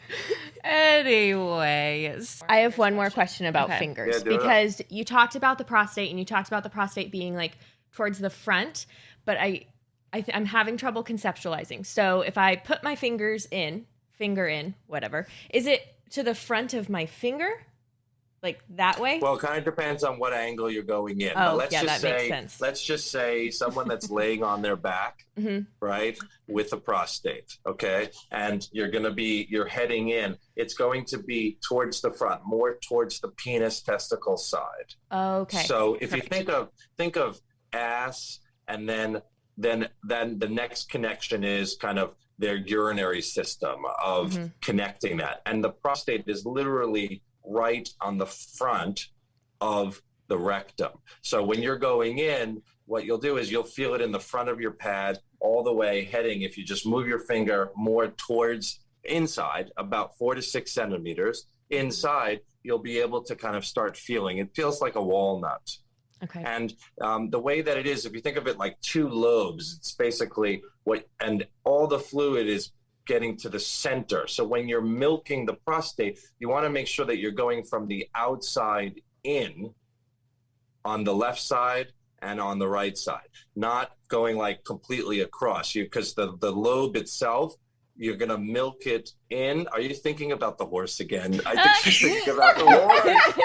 Speaker 5: Anyways.
Speaker 3: I have one more question about
Speaker 5: Okay.
Speaker 3: fingers,
Speaker 1: Yeah, do it.
Speaker 3: because you talked about the prostate, and you talked about the prostate being like towards the front, but I'm having trouble conceptualizing. So if I put my finger in, whatever, is it to the front of my finger? Like that way?
Speaker 1: Well, it kind of depends on what angle you're going in.
Speaker 3: Oh,
Speaker 1: but
Speaker 3: yeah, that makes sense.
Speaker 1: Let's just say someone that's laying on their back,
Speaker 3: Mhm.
Speaker 1: right, with a prostate, okay? And you're heading in. It's going to be towards the front, more towards the penis testicle side.
Speaker 3: Okay.
Speaker 1: So if you think of ass, and then the next connection is kind of their urinary system of connecting that. And the prostate is literally right on the front of the rectum. So when you're going in, what you'll do is you'll feel it in the front of your pad all the way heading. If you just move your finger more towards inside, about 4 to 6 centimeters inside, you'll be able to kind of start feeling. It feels like a walnut.
Speaker 3: Okay.
Speaker 1: And the way that it is, if you think of it like 2 lobes, it's basically and all the fluid is getting to the center. So when you're milking the prostate, you want to make sure that you're going from the outside in on the left side and on the right side, not going like completely across you, because the lobe itself, you're going to milk it in. Are you thinking about the horse again? I think she's thinking about the horse.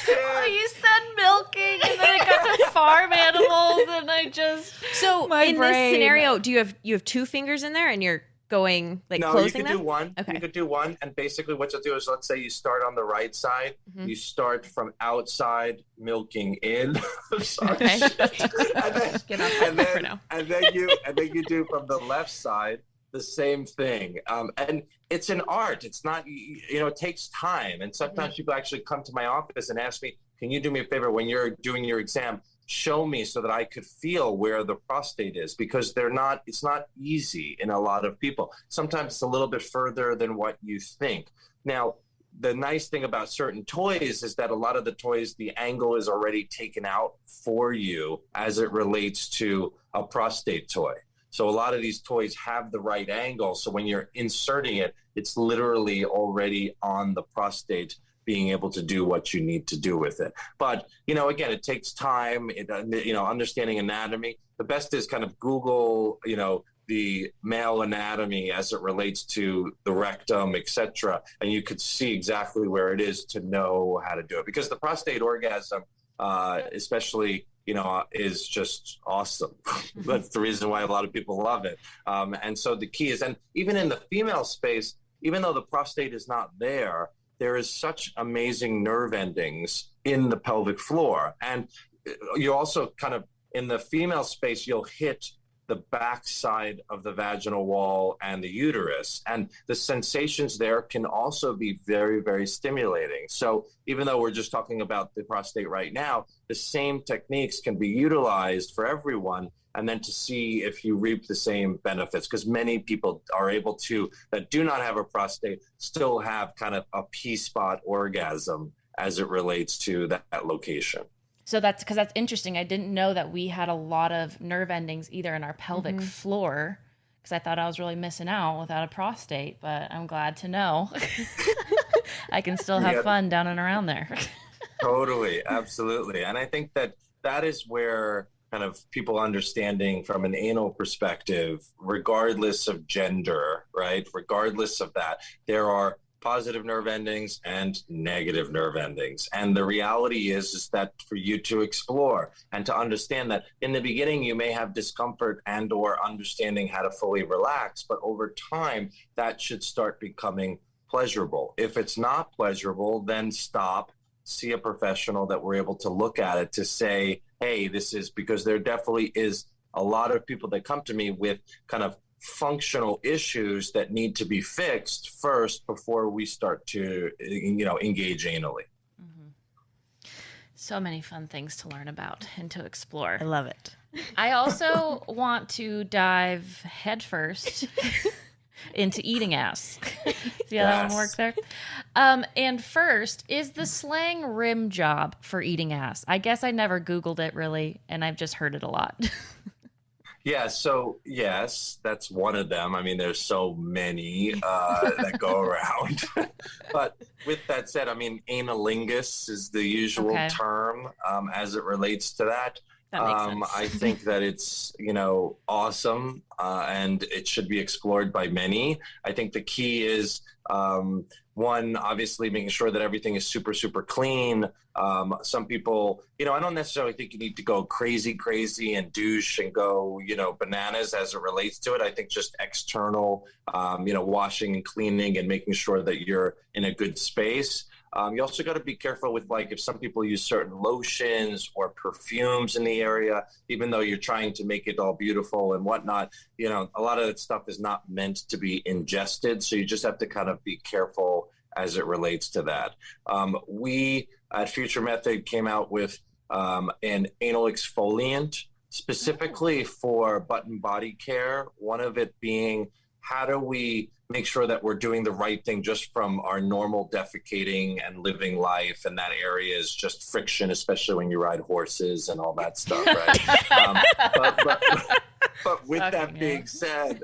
Speaker 5: Oh, you said milking, and then I got to farm animals, and I just
Speaker 3: So
Speaker 5: my
Speaker 3: in
Speaker 5: brain.
Speaker 3: this scenario, you have 2 fingers in there, and you're going like
Speaker 1: No, you
Speaker 3: closing
Speaker 1: could
Speaker 3: them?
Speaker 1: do one.
Speaker 3: Okay.
Speaker 1: You could do one, and basically what you'll do is, let's say you start on the right side. You start from outside milking in. I'm sorry.
Speaker 3: Okay.
Speaker 1: and then,
Speaker 3: Get off
Speaker 1: and
Speaker 3: that for
Speaker 1: then,
Speaker 3: now.
Speaker 1: and then you do from the left side the same thing. And it's an art. It's not, it takes time. And sometimes people actually come to my office and ask me, can you do me a favor when you're doing your exam? Show me so that I could feel where the prostate is, because it's not easy in a lot of people. Sometimes it's a little bit further than what you think. Now, the nice thing about certain toys is that a lot of the toys, the angle is already taken out for you as it relates to a prostate toy. So a lot of these toys have the right angle. So when you're inserting it, it's literally already on the prostate, being able to do what you need to do with it. But, again, it takes time, understanding anatomy. The best is kind of Google, the male anatomy as it relates to the rectum, etc. And you could see exactly where it is to know how to do it. Because the prostate orgasm, especially, is just awesome. That's the reason why a lot of people love it. And so the key is, and even in the female space, even though the prostate is not there is such amazing nerve endings in the pelvic floor. And you also kind of, in the female space, you'll hit the backside of the vaginal wall and the uterus. And the sensations there can also be very, very stimulating. So even though we're just talking about the prostate right now, the same techniques can be utilized for everyone, and then to see if you reap the same benefits, because many people are able to, that do not have a prostate, still have kind of a P-spot orgasm as it relates to that location.
Speaker 2: So that's interesting. I didn't know that we had a lot of nerve endings either in our pelvic floor, because I thought I was really missing out without a prostate, but I'm glad to know I can still have fun down and around there.
Speaker 1: Totally. Absolutely. And I think that is where kind of people understanding from an anal perspective, regardless of gender, right? Regardless of that, there are positive nerve endings and negative nerve endings. And the reality is that for you to explore and to understand that in the beginning, you may have discomfort and or understanding how to fully relax, but over time, that should start becoming pleasurable. If it's not pleasurable, then stop, see a professional that we're able to look at it to say, hey, this is, because there definitely is a lot of people that come to me with kind of functional issues that need to be fixed first before we start to, engage anally.
Speaker 5: So many fun things to learn about and to explore.
Speaker 3: I love it.
Speaker 5: I also want to dive headfirst into eating ass. See how that one works there? And first, is the slang rim job for eating ass? I guess I never Googled it really, and I've just heard it a lot.
Speaker 1: Yeah, so yes, that's one of them. I mean, there's so many that go around. But with that said, I mean, analingus is the usual term as it relates to that.
Speaker 5: That makes sense.
Speaker 1: I think that it's, awesome and it should be explored by many. I think the key is, one, obviously making sure that everything is super, super clean. Some people, I don't necessarily think you need to go crazy and douche and go, bananas as it relates to it. I think just external, washing and cleaning and making sure that you're in a good space. You also got to be careful with, like, if some people use certain lotions or perfumes in the area, even though you're trying to make it all beautiful and whatnot, a lot of that stuff is not meant to be ingested. So you just have to kind of be careful as it relates to that. We at Future Method came out with an anal exfoliant specifically for butt and body care. One of it being, how do we make sure that we're doing the right thing just from our normal defecating and living life, and that area is just friction, especially when you ride horses and all that stuff, right? But with that being said,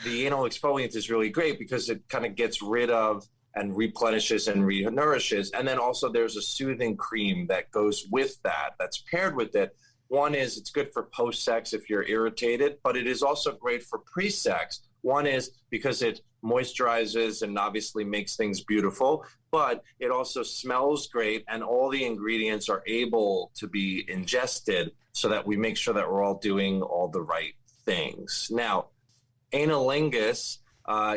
Speaker 1: the anal exfoliant is really great because it kind of gets rid of and replenishes and renourishes. And then also there's a soothing cream that goes with that, that's paired with it. One is it's good for post-sex if you're irritated, but it is also great for pre-sex. One is because it moisturizes and obviously makes things beautiful, but it also smells great, and all the ingredients are able to be ingested so that we make sure that we're all doing all the right things. Now, analingus,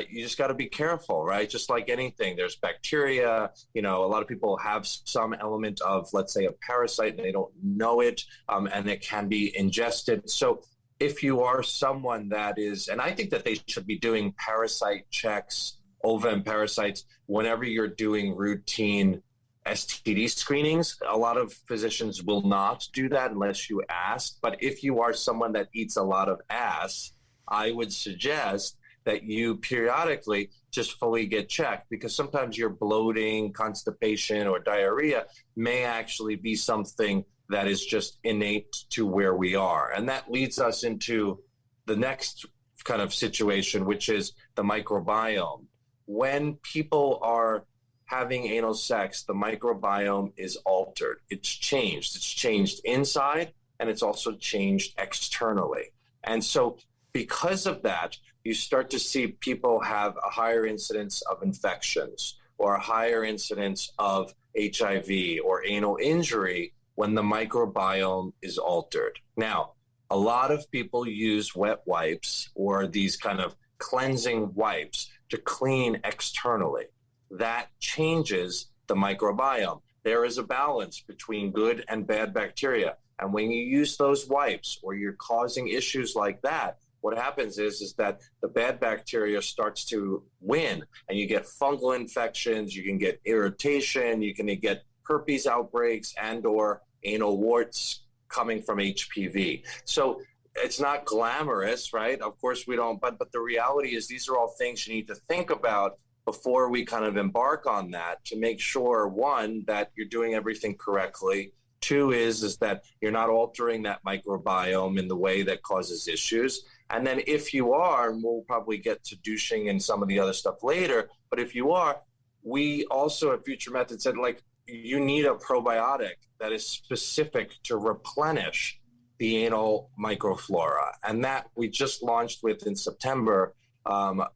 Speaker 1: you just got to be careful, right? Just like anything, there's bacteria. A lot of people have some element of, let's say, a parasite and they don't know it, and it can be ingested. So if you are someone that is, and I think that they should be doing parasite checks, ova and parasites, whenever you're doing routine STD screenings. A lot of physicians will not do that unless you ask. But if you are someone that eats a lot of ass, I would suggest that you periodically just fully get checked, because sometimes your bloating, constipation, or diarrhea may actually be something that is just innate to where we are. And that leads us into the next kind of situation, which is the microbiome. When people are having anal sex, the microbiome is altered. It's changed. It's changed inside, and it's also changed externally. And so because of that, you start to see people have a higher incidence of infections or a higher incidence of HIV or anal injury when the microbiome is altered. Now, a lot of people use wet wipes or these kind of cleansing wipes to clean externally. That changes the microbiome. There is a balance between good and bad bacteria. And when you use those wipes or you're causing issues like that, what happens is that the bad bacteria starts to win, and you get fungal infections, you can get irritation, you can get herpes outbreaks and or anal warts coming from HPV. So it's not glamorous, right? Of course we don't, but the reality is these are all things you need to think about before we kind of embark on that, to make sure, one, that you're doing everything correctly. Two is that you're not altering that microbiome in the way that causes issues. And then if you are, and we'll probably get to douching and some of the other stuff later, but if you are, we also at Future Method said, like, you need a probiotic that is specific to replenish the anal microflora. And that we just launched with in September.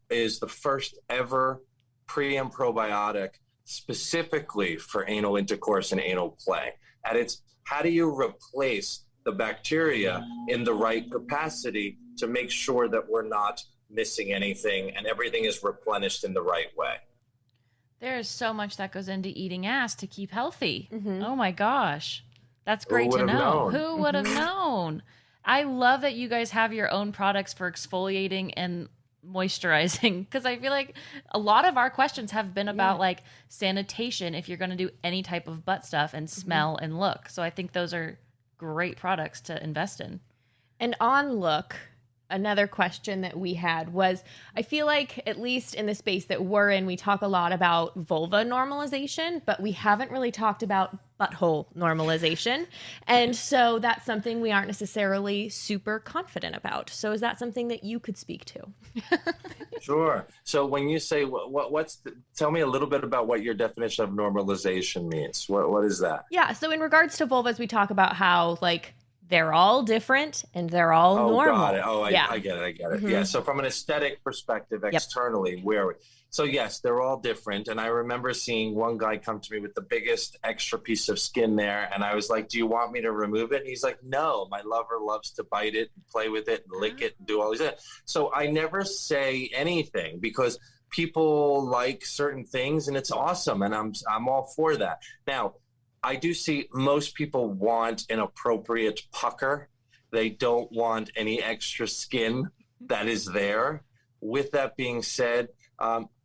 Speaker 1: is the first ever pre and probiotic specifically for anal intercourse and anal play. And it's how do you replace the bacteria in the right capacity to make sure that we're not missing anything and everything is replenished in the right way.
Speaker 5: There's so much that goes into eating ass to keep healthy.
Speaker 3: Mm-hmm.
Speaker 5: Oh my gosh. That's great to know. Who would have known? I love that you guys have your own products for exfoliating and moisturizing, because I feel like a lot of our questions have been about like sanitation if you're going to do any type of butt stuff and smell and look. So I think those are great products to invest in.
Speaker 3: And on look, another question that we had was, I feel like at least in the space that we're in, we talk a lot about vulva normalization, but we haven't really talked about butthole normalization. And so that's something we aren't necessarily super confident about. So is that something that you could speak to?
Speaker 1: Sure. So when you say tell me a little bit about what your definition of normalization means. What is that?
Speaker 3: Yeah. So in regards to vulvas, we talk about how like they're all different and they're all normal.
Speaker 1: Got it. I get it.
Speaker 3: Mm-hmm.
Speaker 1: Yeah. So from an aesthetic perspective, externally, so yes, they're all different. And I remember seeing one guy come to me with the biggest extra piece of skin there. And I was like, do you want me to remove it? And he's like, no, my lover loves to bite it and play with it and lick it and do all these things. So I never say anything because people like certain things and it's awesome. And I'm all for that. Now, I do see most people want an appropriate pucker. They don't want any extra skin that is there. With that being said,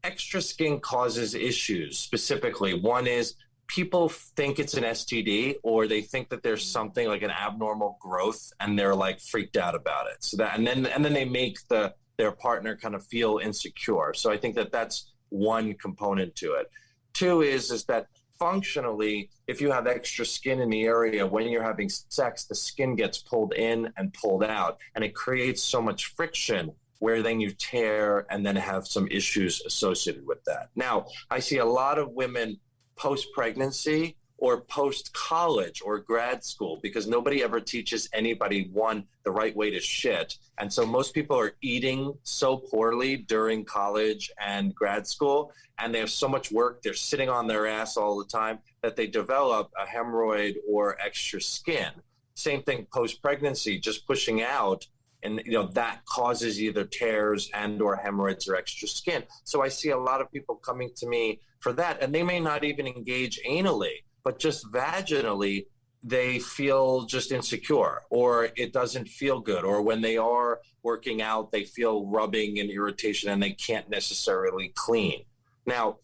Speaker 1: extra skin causes issues specifically. One is people think it's an STD or they think that there's something like an abnormal growth and they're like freaked out about it. So that, and then they make their partner kind of feel insecure. So I think that that's one component to it. Two is that functionally, if you have extra skin in the area, when you're having sex, the skin gets pulled in and pulled out, and it creates so much friction where then you tear and then have some issues associated with that. Now, I see a lot of women post-pregnancy or post-college or grad school because nobody ever teaches anybody, one, the right way to shit. And so most people are eating so poorly during college and grad school, and they have so much work, they're sitting on their ass all the time, that they develop a hemorrhoid or extra skin. Same thing post-pregnancy, just pushing out, and that causes either tears and or hemorrhoids or extra skin. So I see a lot of people coming to me for that, and they may not even engage anally, but just vaginally, they feel just insecure or it doesn't feel good. Or when they are working out, they feel rubbing and irritation and they can't necessarily clean. Now,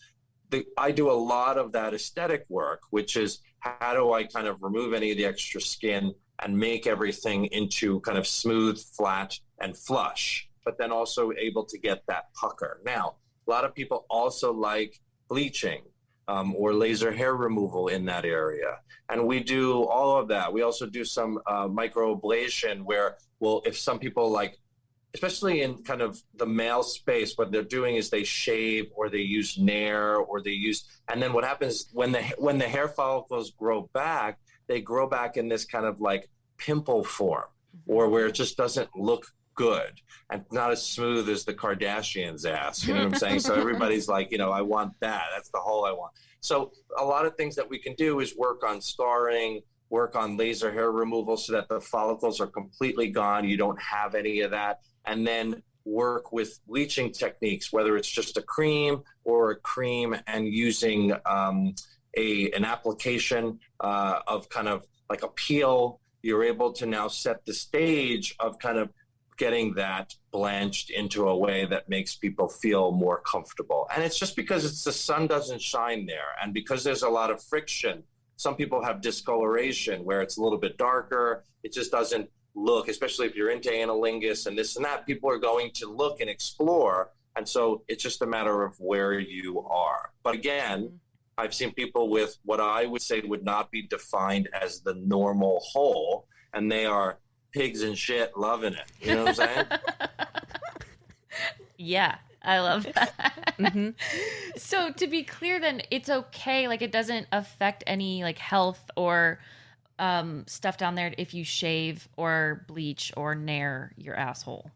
Speaker 1: I do a lot of that aesthetic work, which is how do I kind of remove any of the extra skin and make everything into kind of smooth, flat, and flush, but then also able to get that pucker. Now, a lot of people also like bleaching. Or laser hair removal in that area. And we do all of that. We also do some microablation where, if some people like, especially in kind of the male space, what they're doing is they shave or they use Nair or and then what happens when the hair follicles grow back, they grow back in this kind of like pimple form or where it just doesn't look good and not as smooth as the Kardashians' ass. You know what I'm saying? So everybody's like, I want that. That's the hole I want. So a lot of things that we can do is work on scarring, work on laser hair removal so that the follicles are completely gone. You don't have any of that. And then work with bleaching techniques, whether it's just a cream and using an application of kind of like a peel. You're able to now set the stage of kind of getting that blanched into a way that makes people feel more comfortable. And it's just because the sun doesn't shine there. And because there's a lot of friction, some people have discoloration where it's a little bit darker. It just doesn't look, especially if you're into analingus and this and that, people are going to look and explore. And so it's just a matter of where you are. But again, I've seen people with what I would say would not be defined as the normal hole, and they are pigs and shit loving it. You know what I'm saying?
Speaker 5: Yeah, I love that. Mm-hmm. So to be clear, then it's okay. Like it doesn't affect any like health or stuff down there if you shave or bleach or nair your asshole.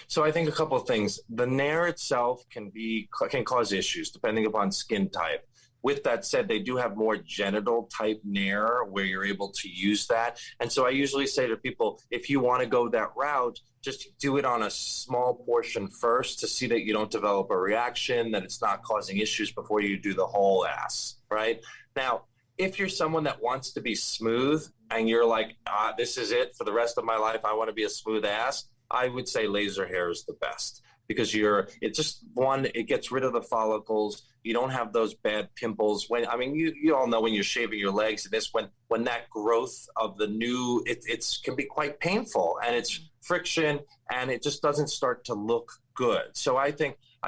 Speaker 1: So I think a couple of things. The nair itself can cause issues depending upon skin type. With that said, they do have more genital type nair where you're able to use that. And so I usually say to people, if you want to go that route, just do it on a small portion first to see that you don't develop a reaction, that it's not causing issues before you do the whole ass, right? Now, if you're someone that wants to be smooth and you're like, this is it for the rest of my life, I want to be a smooth ass, I would say laser hair is the best because it gets rid of the follicles. You don't have those bad pimples. You all know when you're shaving your legs and when that growth of the new, it can be quite painful and it's friction and it just doesn't start to look good. So I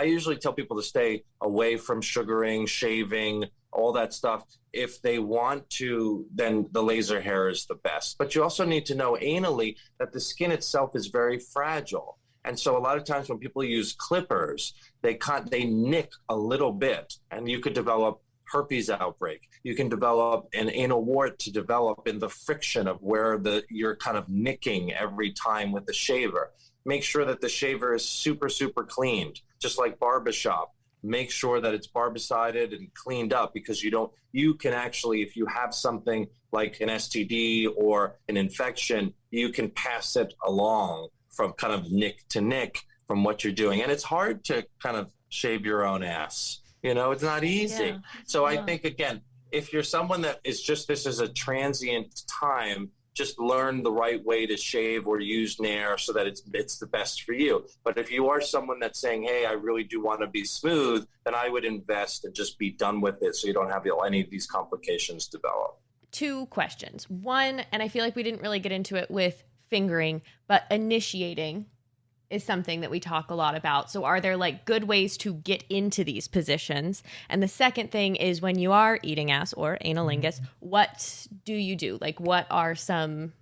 Speaker 1: usually tell people to stay away from sugaring, shaving, all that stuff. If they want to, then the laser hair is the best. But you also need to know anally that the skin itself is very fragile. And so a lot of times when people use clippers, they nick a little bit and you could develop herpes outbreak. You can develop an anal wart to develop in the friction of where you're kind of nicking every time with the shaver. Make sure that the shaver is super, super cleaned, just like barbershop. Make sure that it's barbicided and cleaned up because you can actually, if you have something like an STD or an infection, you can pass it along from kind of nick to nick from what you're doing. And it's hard to kind of shave your own ass. It's not easy. Yeah. So I think, again, if you're someone that is this is a transient time, just learn the right way to shave or use nair so that it's the best for you. But if you are someone that's saying, hey, I really do want to be smooth, then I would invest and just be done with it so you don't have any of these complications develop.
Speaker 3: 2 questions. One, and I feel like we didn't really get into it with fingering, but initiating is something that we talk a lot about. So are there good ways to get into these positions? And the second thing is when you are eating ass or analingus, what do you do? What are some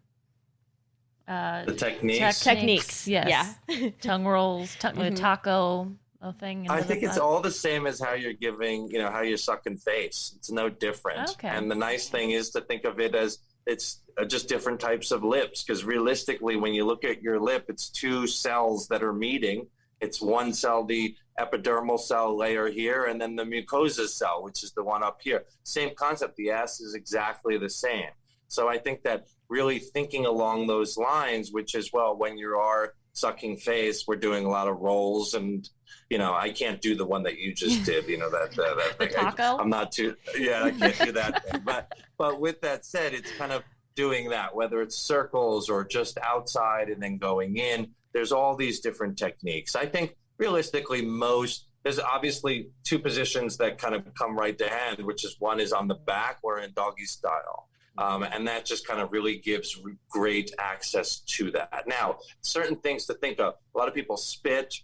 Speaker 1: the techniques?
Speaker 3: Techniques, yes.
Speaker 5: Yeah. Tongue rolls, taco thing.
Speaker 1: I think it's all the same as how you're giving, how you're sucking face. It's no different.
Speaker 5: Okay.
Speaker 1: And the nice thing is to think of it as it's just different types of lips, because realistically, when you look at your lip, it's 2 cells that are meeting. It's one cell, the epidermal cell layer here, and then the mucosa cell, which is the one up here. Same concept. The ass is exactly the same. So I think that really thinking along those lines, which is, well, when you are sucking face, we're doing a lot of rolls and, I can't do the one that you just did, that thing.
Speaker 5: Taco?
Speaker 1: I'm not too, I can't do that thing. But with that said, it's kind of doing that, whether it's circles or just outside and then going in. There's all these different techniques. I think realistically, there's obviously 2 positions that kind of come right to hand, which is one is on the back or in doggy style. And that just kind of really gives great access to that. Now, certain things to think of. A lot of people spit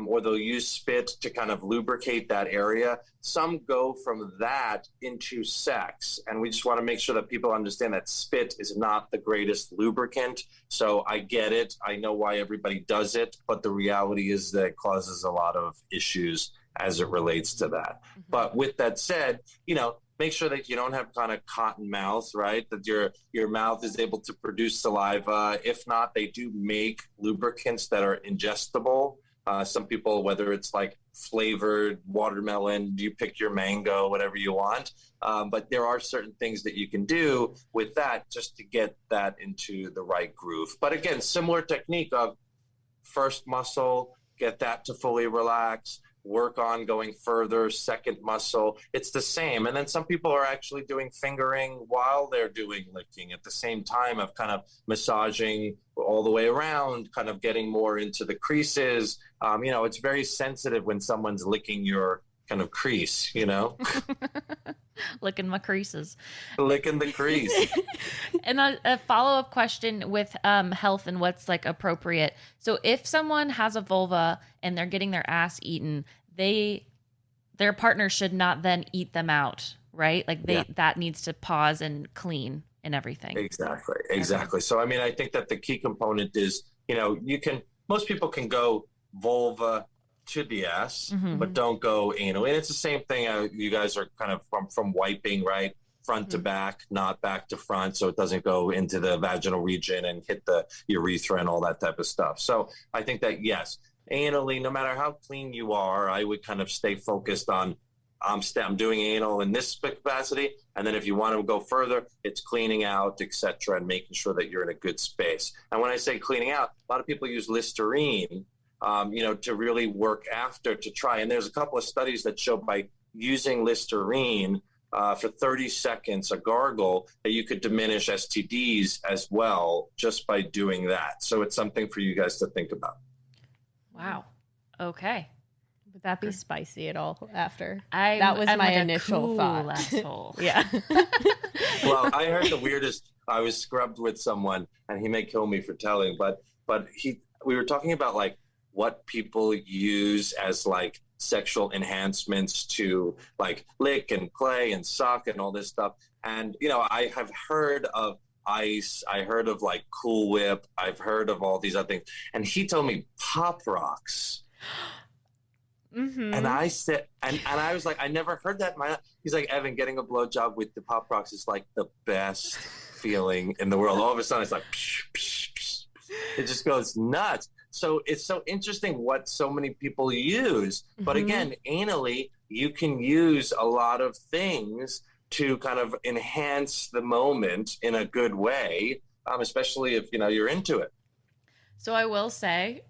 Speaker 1: or they'll use spit to kind of lubricate that area. Some go from that into sex. And we just want to make sure that people understand that spit is not the greatest lubricant. So I get it. I know why everybody does it. But the reality is that it causes a lot of issues as it relates to that. Mm-hmm. But with that said, make sure that you don't have kind of cotton mouth, right? That your mouth is able to produce saliva. If not, they do make lubricants that are ingestible. Some people, whether it's flavored watermelon, you pick your mango, whatever you want. But there are certain things that you can do with that just to get that into the right groove. But again, similar technique of first muscle, get that to fully relax, work on going further, second muscle. It's the same. And then some people are actually doing fingering while they're doing licking at the same time of kind of massaging all the way around, kind of getting more into the creases. It's very sensitive when someone's licking your kind of crease,
Speaker 5: Licking my creases.
Speaker 1: Licking the crease.
Speaker 5: And a follow-up question with health and what's appropriate. So if someone has a vulva and they're getting their ass eaten, their partner should not then eat them out, right? That needs to pause and clean and everything.
Speaker 1: Exactly. So I think that the key component is, most people can go vulva to the ass, but don't go anal. And it's the same thing. You guys are kind of from wiping, right? front to back, not back to front, so it doesn't go into the vaginal region and hit the urethra and all that type of stuff. So I think that, yes, anally, no matter how clean you are, I would kind of stay focused on I'm doing anal in this capacity, and then if you want to go further, it's cleaning out, etc., and making sure that you're in a good space. And when I say cleaning out, a lot of people use Listerine, to really work after to try. And there's a couple of studies that show by using Listerine for 30 seconds, a gargle, that you could diminish STDs as well just by doing that. So it's something for you guys to think about.
Speaker 5: Wow. Okay.
Speaker 3: Would that be spicy at all after?
Speaker 5: I'm
Speaker 3: my
Speaker 5: like
Speaker 3: initial
Speaker 5: a cool
Speaker 3: thought.
Speaker 5: Asshole.
Speaker 3: Yeah.
Speaker 1: Well, I heard the weirdest. I was scrubbed with someone, and he may kill me for telling, but we were talking about like what people use as like sexual enhancements to like lick and play and suck and all this stuff. And I have heard of ice. I heard of like Cool Whip. I've heard of all these other things. And he told me Pop Rocks.
Speaker 3: Mm-hmm.
Speaker 1: And I said, and I was like, I never heard that. He's like, Evan, getting a blowjob with the Pop Rocks is like the best feeling in the world. All of a sudden, it's like, psh, psh, psh. It just goes nuts. So it's so interesting what so many people use. But again, anally, you can use a lot of things to kind of enhance the moment in a good way, especially if you're into it.
Speaker 5: So I will say.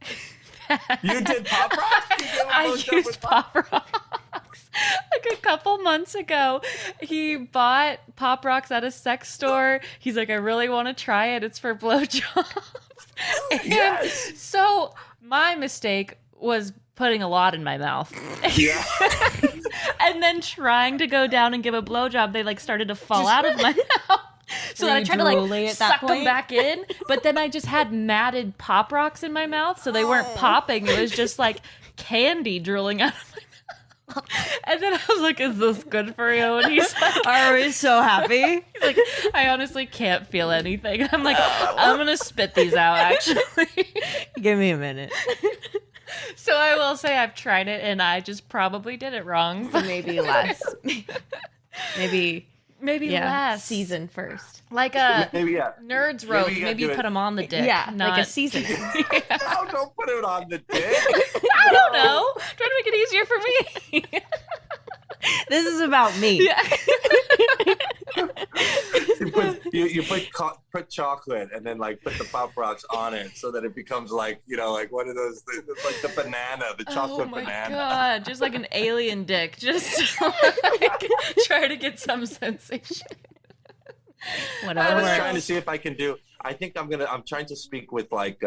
Speaker 1: You did Pop Rocks?
Speaker 5: I used Pop Rocks. Like a couple months ago, he bought Pop Rocks at a sex store. He's like, I really want to try it. It's for blowjobs. And
Speaker 1: Yes.
Speaker 5: so my mistake was putting a lot in my mouth.
Speaker 1: Yeah.
Speaker 5: And then trying to go down and give a blowjob, they like started to fall out of my mouth. So then I tried to like suck them back in, but then I just had matted Pop Rocks in my mouth, so they weren't popping. It was just like candy drooling out of my mouth. And then I was like, "Is this good for you?" And he's like,
Speaker 3: Are we so happy?
Speaker 5: he's like, "I honestly can't feel anything." And I'm like, "I'm gonna spit these out, actually."
Speaker 3: Give me a minute.
Speaker 5: So I will say I've tried it, and I just probably did it wrong.
Speaker 3: So maybe less.
Speaker 5: Maybe less.
Speaker 3: Season first.
Speaker 5: Like a
Speaker 1: Maybe, yeah.
Speaker 5: Nerd's
Speaker 1: Maybe
Speaker 5: rope.
Speaker 1: you gotta
Speaker 5: Maybe
Speaker 1: do
Speaker 5: you
Speaker 1: it.
Speaker 5: put them on the dick.
Speaker 3: Yeah,
Speaker 5: not...
Speaker 3: like a seasoning.
Speaker 1: No, don't put it on the dick.
Speaker 5: I don't know. Trying to make it easier for me.
Speaker 3: This is about me.
Speaker 1: You put chocolate and then like put the Pop Rocks on it so that it becomes like like one of those things, like the banana, the chocolate
Speaker 5: Oh my
Speaker 1: banana.
Speaker 5: god, just like an alien dick, just to, like, try to get some sensation.
Speaker 3: Whatever.
Speaker 1: I was
Speaker 3: works.
Speaker 1: trying to see if I can do. I think I'm trying to speak with like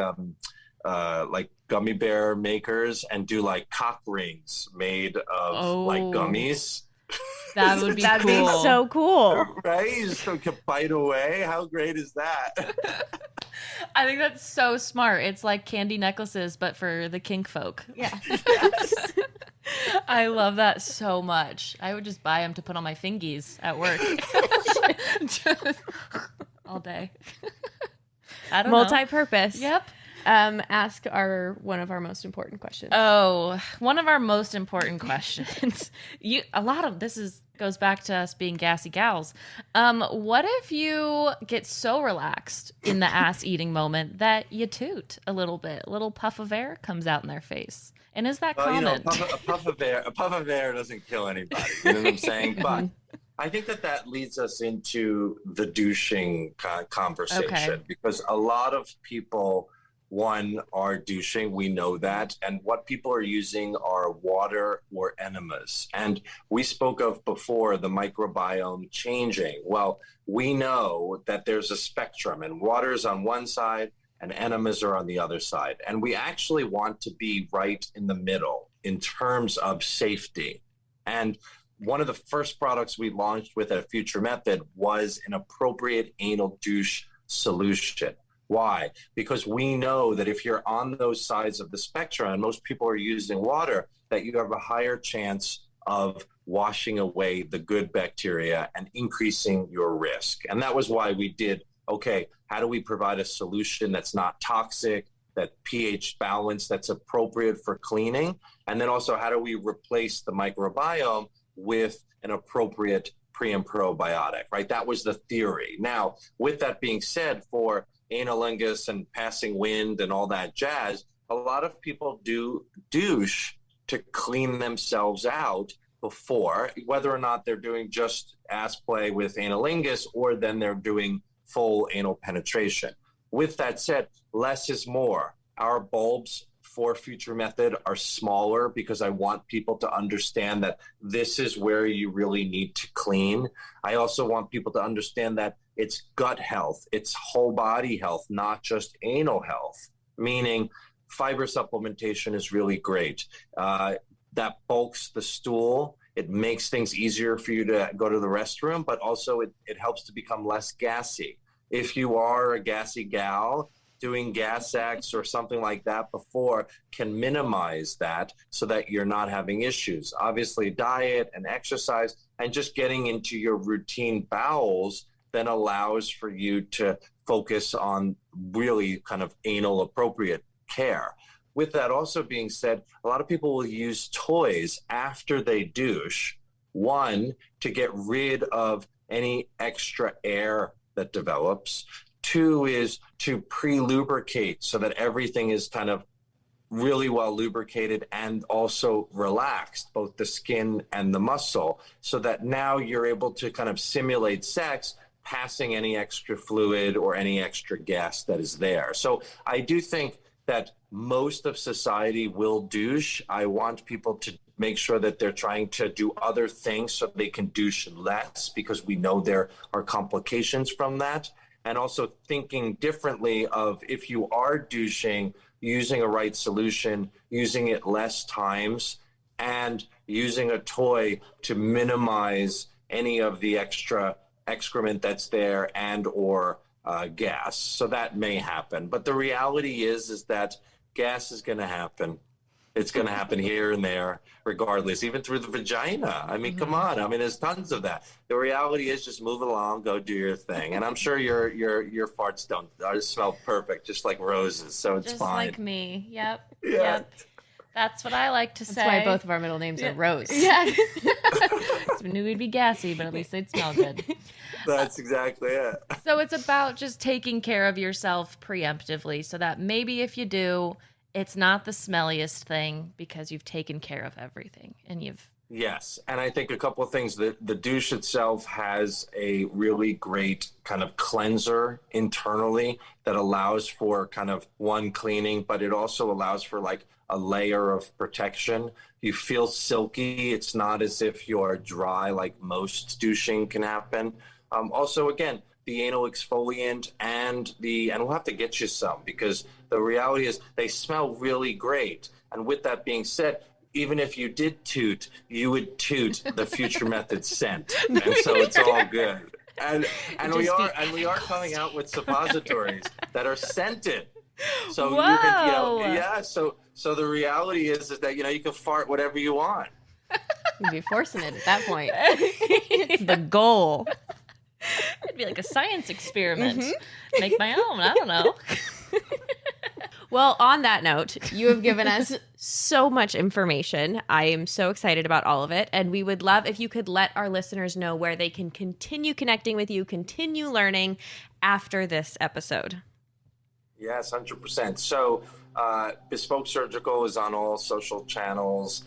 Speaker 1: gummy bear makers and do like cock rings made of like gummies.
Speaker 5: That would be
Speaker 3: That'd
Speaker 5: cool.
Speaker 3: be so cool.
Speaker 1: Right? You just can bite away. How great is that?
Speaker 5: I think that's so smart. It's like candy necklaces, but for the kink folk.
Speaker 3: Yeah.
Speaker 5: I love that so much. I would just buy them to put on my fingies at work. Just all day. I don't know.
Speaker 3: Multi-purpose.
Speaker 5: Yep.
Speaker 3: Ask one of our most important questions.
Speaker 5: Oh, one of our most important questions. A lot of this goes back to us being gassy gals. What if you get so relaxed in the ass eating moment that you toot a little bit, a little puff of air comes out in their face? And is that common?
Speaker 1: a puff of air doesn't kill anybody. You know what I'm saying? But I think that leads us into the douching conversation because a lot of people. One, are douching, we know that. And what people are using are water or enemas. And we spoke of before the microbiome changing. Well, we know that there's a spectrum and water's on one side and enemas are on the other side. And we actually want to be right in the middle in terms of safety. And one of the first products we launched with a Future Method was an appropriate anal douche solution. Why? Because we know that if you're on those sides of the spectrum, and most people are using water, that you have a higher chance of washing away the good bacteria and increasing your risk. And that was why we did, how do we provide a solution that's not toxic, that pH balance, that's appropriate for cleaning? And then also, how do we replace the microbiome with an appropriate pre and probiotic, right? That was the theory. Now, with that being said, for analingus and passing wind and all that jazz, a lot of people do douche to clean themselves out before, whether or not they're doing just ass play with analingus or then they're doing full anal penetration. With that said, less is more. Our bulbs for Future Method are smaller because I want people to understand that this is where you really need to clean. I also want people to understand that it's gut health, it's whole body health, not just anal health, meaning fiber supplementation is really great. That bulks the stool. It makes things easier for you to go to the restroom, but also it helps to become less gassy. If you are a gassy gal, doing gas X or something like that before can minimize that so that you're not having issues. Obviously, diet and exercise and just getting into your routine bowels then allows for you to focus on really kind of anal appropriate care. With that also being said, a lot of people will use toys after they douche, one, to get rid of any extra air that develops. Two is to pre-lubricate so that everything is kind of really well lubricated and also relaxed, both the skin and the muscle, so that now you're able to kind of simulate sex, passing any extra fluid or any extra gas that is there. So I do think that most of society will douche. I want people to make sure that they're trying to do other things so they can douche less, because we know there are complications from that. And also thinking differently of, if you are douching, using a right solution, using it less times, and using a toy to minimize any of the extra excrement that's there and or gas. So that may happen. But the reality is that gas is going to happen. It's going to happen here and there, regardless, even through the vagina. I mean, come on. I mean, there's tons of that. The reality is just move along, go do your thing. And I'm sure your farts don't smell perfect, just like roses. So it's
Speaker 5: just
Speaker 1: fine.
Speaker 5: Just like me. Yep.
Speaker 1: Yeah.
Speaker 5: Yep. That's what I like to say.
Speaker 3: That's why both of our middle names are Rose.
Speaker 5: Yeah. We knew we'd be gassy, but at least they'd smell good.
Speaker 1: That's exactly it.
Speaker 5: So it's about just taking care of yourself preemptively so that maybe if you do, it's not the smelliest thing because you've taken care of everything and you've...
Speaker 1: Yes, and I think a couple of things. The douche itself has a really great kind of cleanser internally that allows for kind of one cleaning, but it also allows for like a layer of protection. You feel silky. It's not as if you're dry like most douching can happen. Also, again, the anal exfoliant and we'll have to get you some, because the reality is they smell really great. And with that being said, even if you did toot, you would toot the Future Method scent. And so it's all good. And we are coming out with suppositories that are scented. So
Speaker 5: Whoa.
Speaker 1: you can, yeah, so the reality is that you can fart whatever you want.
Speaker 3: You'd be forcing it at that point. It's the goal.
Speaker 5: It'd be like a science experiment. Make my own. I don't know.
Speaker 3: Well, on that note, you have given us so much information. I am so excited about all of it. And we would love if you could let our listeners know where they can continue connecting with you, continue learning after this episode.
Speaker 1: Yes, 100%. So Bespoke Surgical is on all social channels.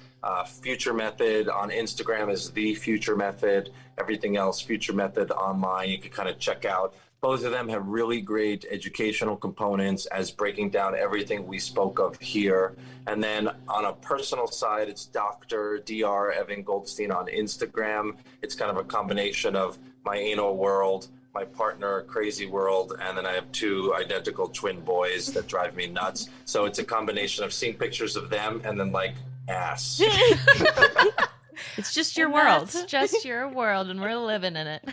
Speaker 1: Future Method on Instagram is The Future Method. Everything else, Future Method online, you can kind of check out. Both of them have really great educational components as breaking down everything we spoke of here. And then on a personal side, it's Dr. Evan Goldstein on Instagram. It's kind of a combination of my anal world, my partner, Crazy World, and then I have two identical twin boys that drive me nuts. So it's a combination of seeing pictures of them and then like ass.
Speaker 3: It's just your world.
Speaker 5: It's just your world, and we're living in it.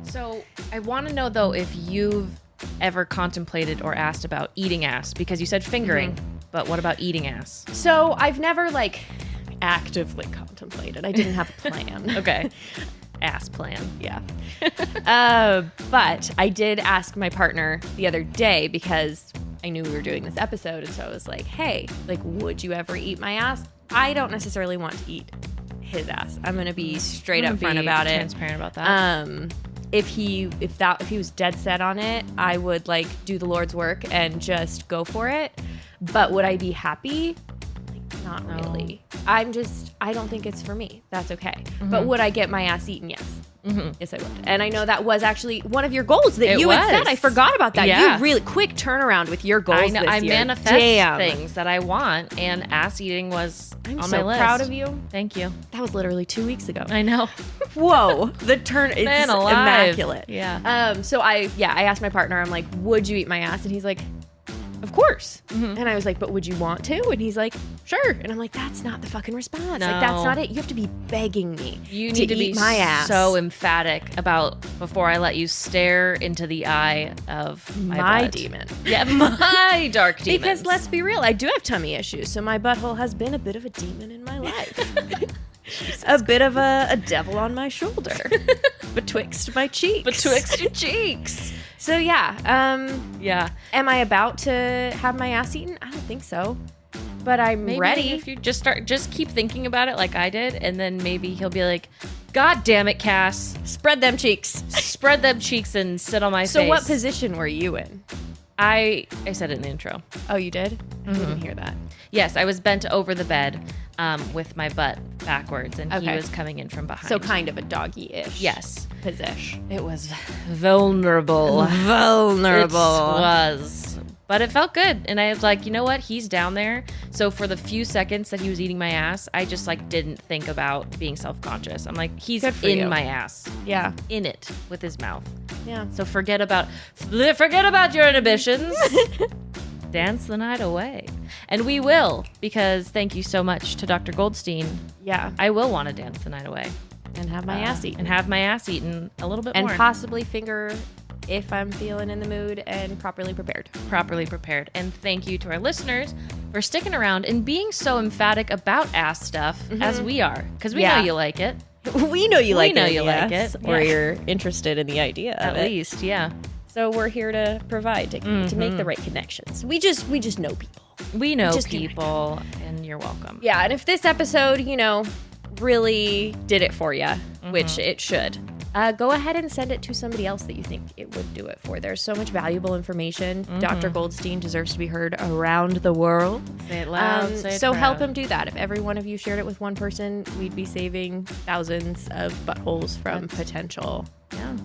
Speaker 2: So I want to know, though, if you've ever contemplated or asked about eating ass, because you said fingering, but what about eating ass?
Speaker 3: So I've never actively contemplated. I didn't have a plan.
Speaker 2: Okay. Ass plan.
Speaker 3: Yeah. But I did ask my partner the other day because I knew we were doing this episode. And so I was like, hey, would you ever eat my ass? I don't necessarily want to eat his ass. I'm gonna be straight up front about it.
Speaker 2: Transparent about that.
Speaker 3: If he was dead set on it, I would like do the Lord's work and just go for it. But would I be happy? Like, not really. I don't think it's for me. That's okay. But would I get my ass eaten? Yes. Yes, I would. And I know that was actually one of your goals that you had said. I forgot about that.
Speaker 2: Yeah.
Speaker 3: You really quick turnaround with your goals.
Speaker 2: I know.
Speaker 3: This
Speaker 2: I
Speaker 3: year.
Speaker 2: manifest things that I want, and ass eating was
Speaker 3: I'm
Speaker 2: on
Speaker 3: so
Speaker 2: my list.
Speaker 3: proud of you.
Speaker 2: Thank you.
Speaker 3: That was literally 2 weeks ago.
Speaker 2: I know.
Speaker 3: Whoa, the turn is
Speaker 2: Man alive.
Speaker 3: immaculate.
Speaker 2: Yeah.
Speaker 3: So I asked my partner, I'm like, would you eat my ass? And he's like, of course. And I was like, but would you want to? And he's like, sure. And I'm like, that's not the fucking response.
Speaker 2: No.
Speaker 3: Like, that's not it. You have to be begging me
Speaker 2: You need to
Speaker 3: eat
Speaker 2: be
Speaker 3: my ass.
Speaker 2: so emphatic about before I let you stare into the eye of my butt.
Speaker 3: demon.
Speaker 2: Yeah, my dark demon.
Speaker 3: Because let's be real, I do have tummy issues. So my butthole has been a bit of a demon in my life. A bit of a devil on my shoulder. Betwixt my cheeks.
Speaker 2: betwixt your cheeks.
Speaker 3: So yeah.
Speaker 2: Yeah.
Speaker 3: Am I about to have my ass eaten? I don't think so. But I'm
Speaker 2: Maybe
Speaker 3: ready.
Speaker 2: if you just keep thinking about it like I did, and then maybe he'll be like, God damn it, Cass.
Speaker 3: Spread them cheeks.
Speaker 2: Spread them cheeks and sit on my face.
Speaker 3: So what position were you in?
Speaker 2: I said it in the intro.
Speaker 3: Oh, you did? I didn't hear that.
Speaker 2: Yes, I was bent over the bed with my butt backwards, and he
Speaker 3: Okay.
Speaker 2: was coming in from behind.
Speaker 3: So kind of a doggy-ish.
Speaker 2: Yes.
Speaker 3: Position.
Speaker 2: It was vulnerable. It was. But it felt good. And I was like, you know what? He's down there. So for the few seconds that he was eating my ass, I just like didn't think about being self-conscious. I'm like, he's
Speaker 3: Good for
Speaker 2: in
Speaker 3: you.
Speaker 2: my ass.
Speaker 3: Yeah.
Speaker 2: In it with his mouth.
Speaker 3: Yeah.
Speaker 2: So forget about your inhibitions. Dance the night away. And we will, because thank you so much to Dr. Goldstein.
Speaker 3: Yeah.
Speaker 2: I will want to dance the night away.
Speaker 3: And have my ass eaten.
Speaker 2: And have my ass eaten a little bit
Speaker 3: And
Speaker 2: more.
Speaker 3: possibly finger if I'm feeling in the mood and properly prepared.
Speaker 2: Properly prepared. And thank you to our listeners for sticking around and being so emphatic about ass stuff as we are. Because we know you like it.
Speaker 3: We know you like
Speaker 2: know
Speaker 3: it.
Speaker 2: you like it.
Speaker 3: Or
Speaker 2: Yeah.
Speaker 3: you're interested in the idea of
Speaker 2: At
Speaker 3: it.
Speaker 2: least, yeah.
Speaker 3: So we're here to provide, to make the right connections. We just know people.
Speaker 2: We know
Speaker 3: Just get it.
Speaker 2: people, and you're welcome.
Speaker 3: Yeah, and if this episode, really did it for you, which it should, go ahead and send it to somebody else that you think it would do it for. There's so much valuable information. Dr. Goldstein deserves to be heard around the world.
Speaker 2: Say it loud, say it
Speaker 3: So help
Speaker 2: proud.
Speaker 3: him do that. If every one of you shared it with one person, we'd be saving thousands of buttholes from potential.
Speaker 2: Yeah.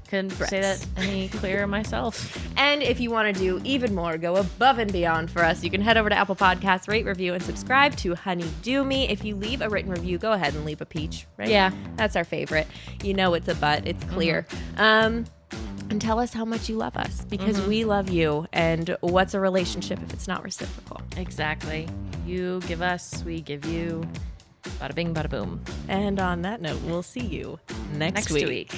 Speaker 2: Couldn't say that any clearer myself.
Speaker 3: And if you want to do even more, go above and beyond for us, you can head over to Apple Podcasts, rate, review, and subscribe to Honey Do Me. If you leave a written review, go ahead and leave a peach, right?
Speaker 2: Yeah.
Speaker 3: That's our favorite. You know it's a butt. It's clear. And tell us how much you love us, because we love you. And what's a relationship if it's not reciprocal?
Speaker 2: Exactly. You give us, we give you. Bada bing, bada boom.
Speaker 3: And on that note, we'll see you next week.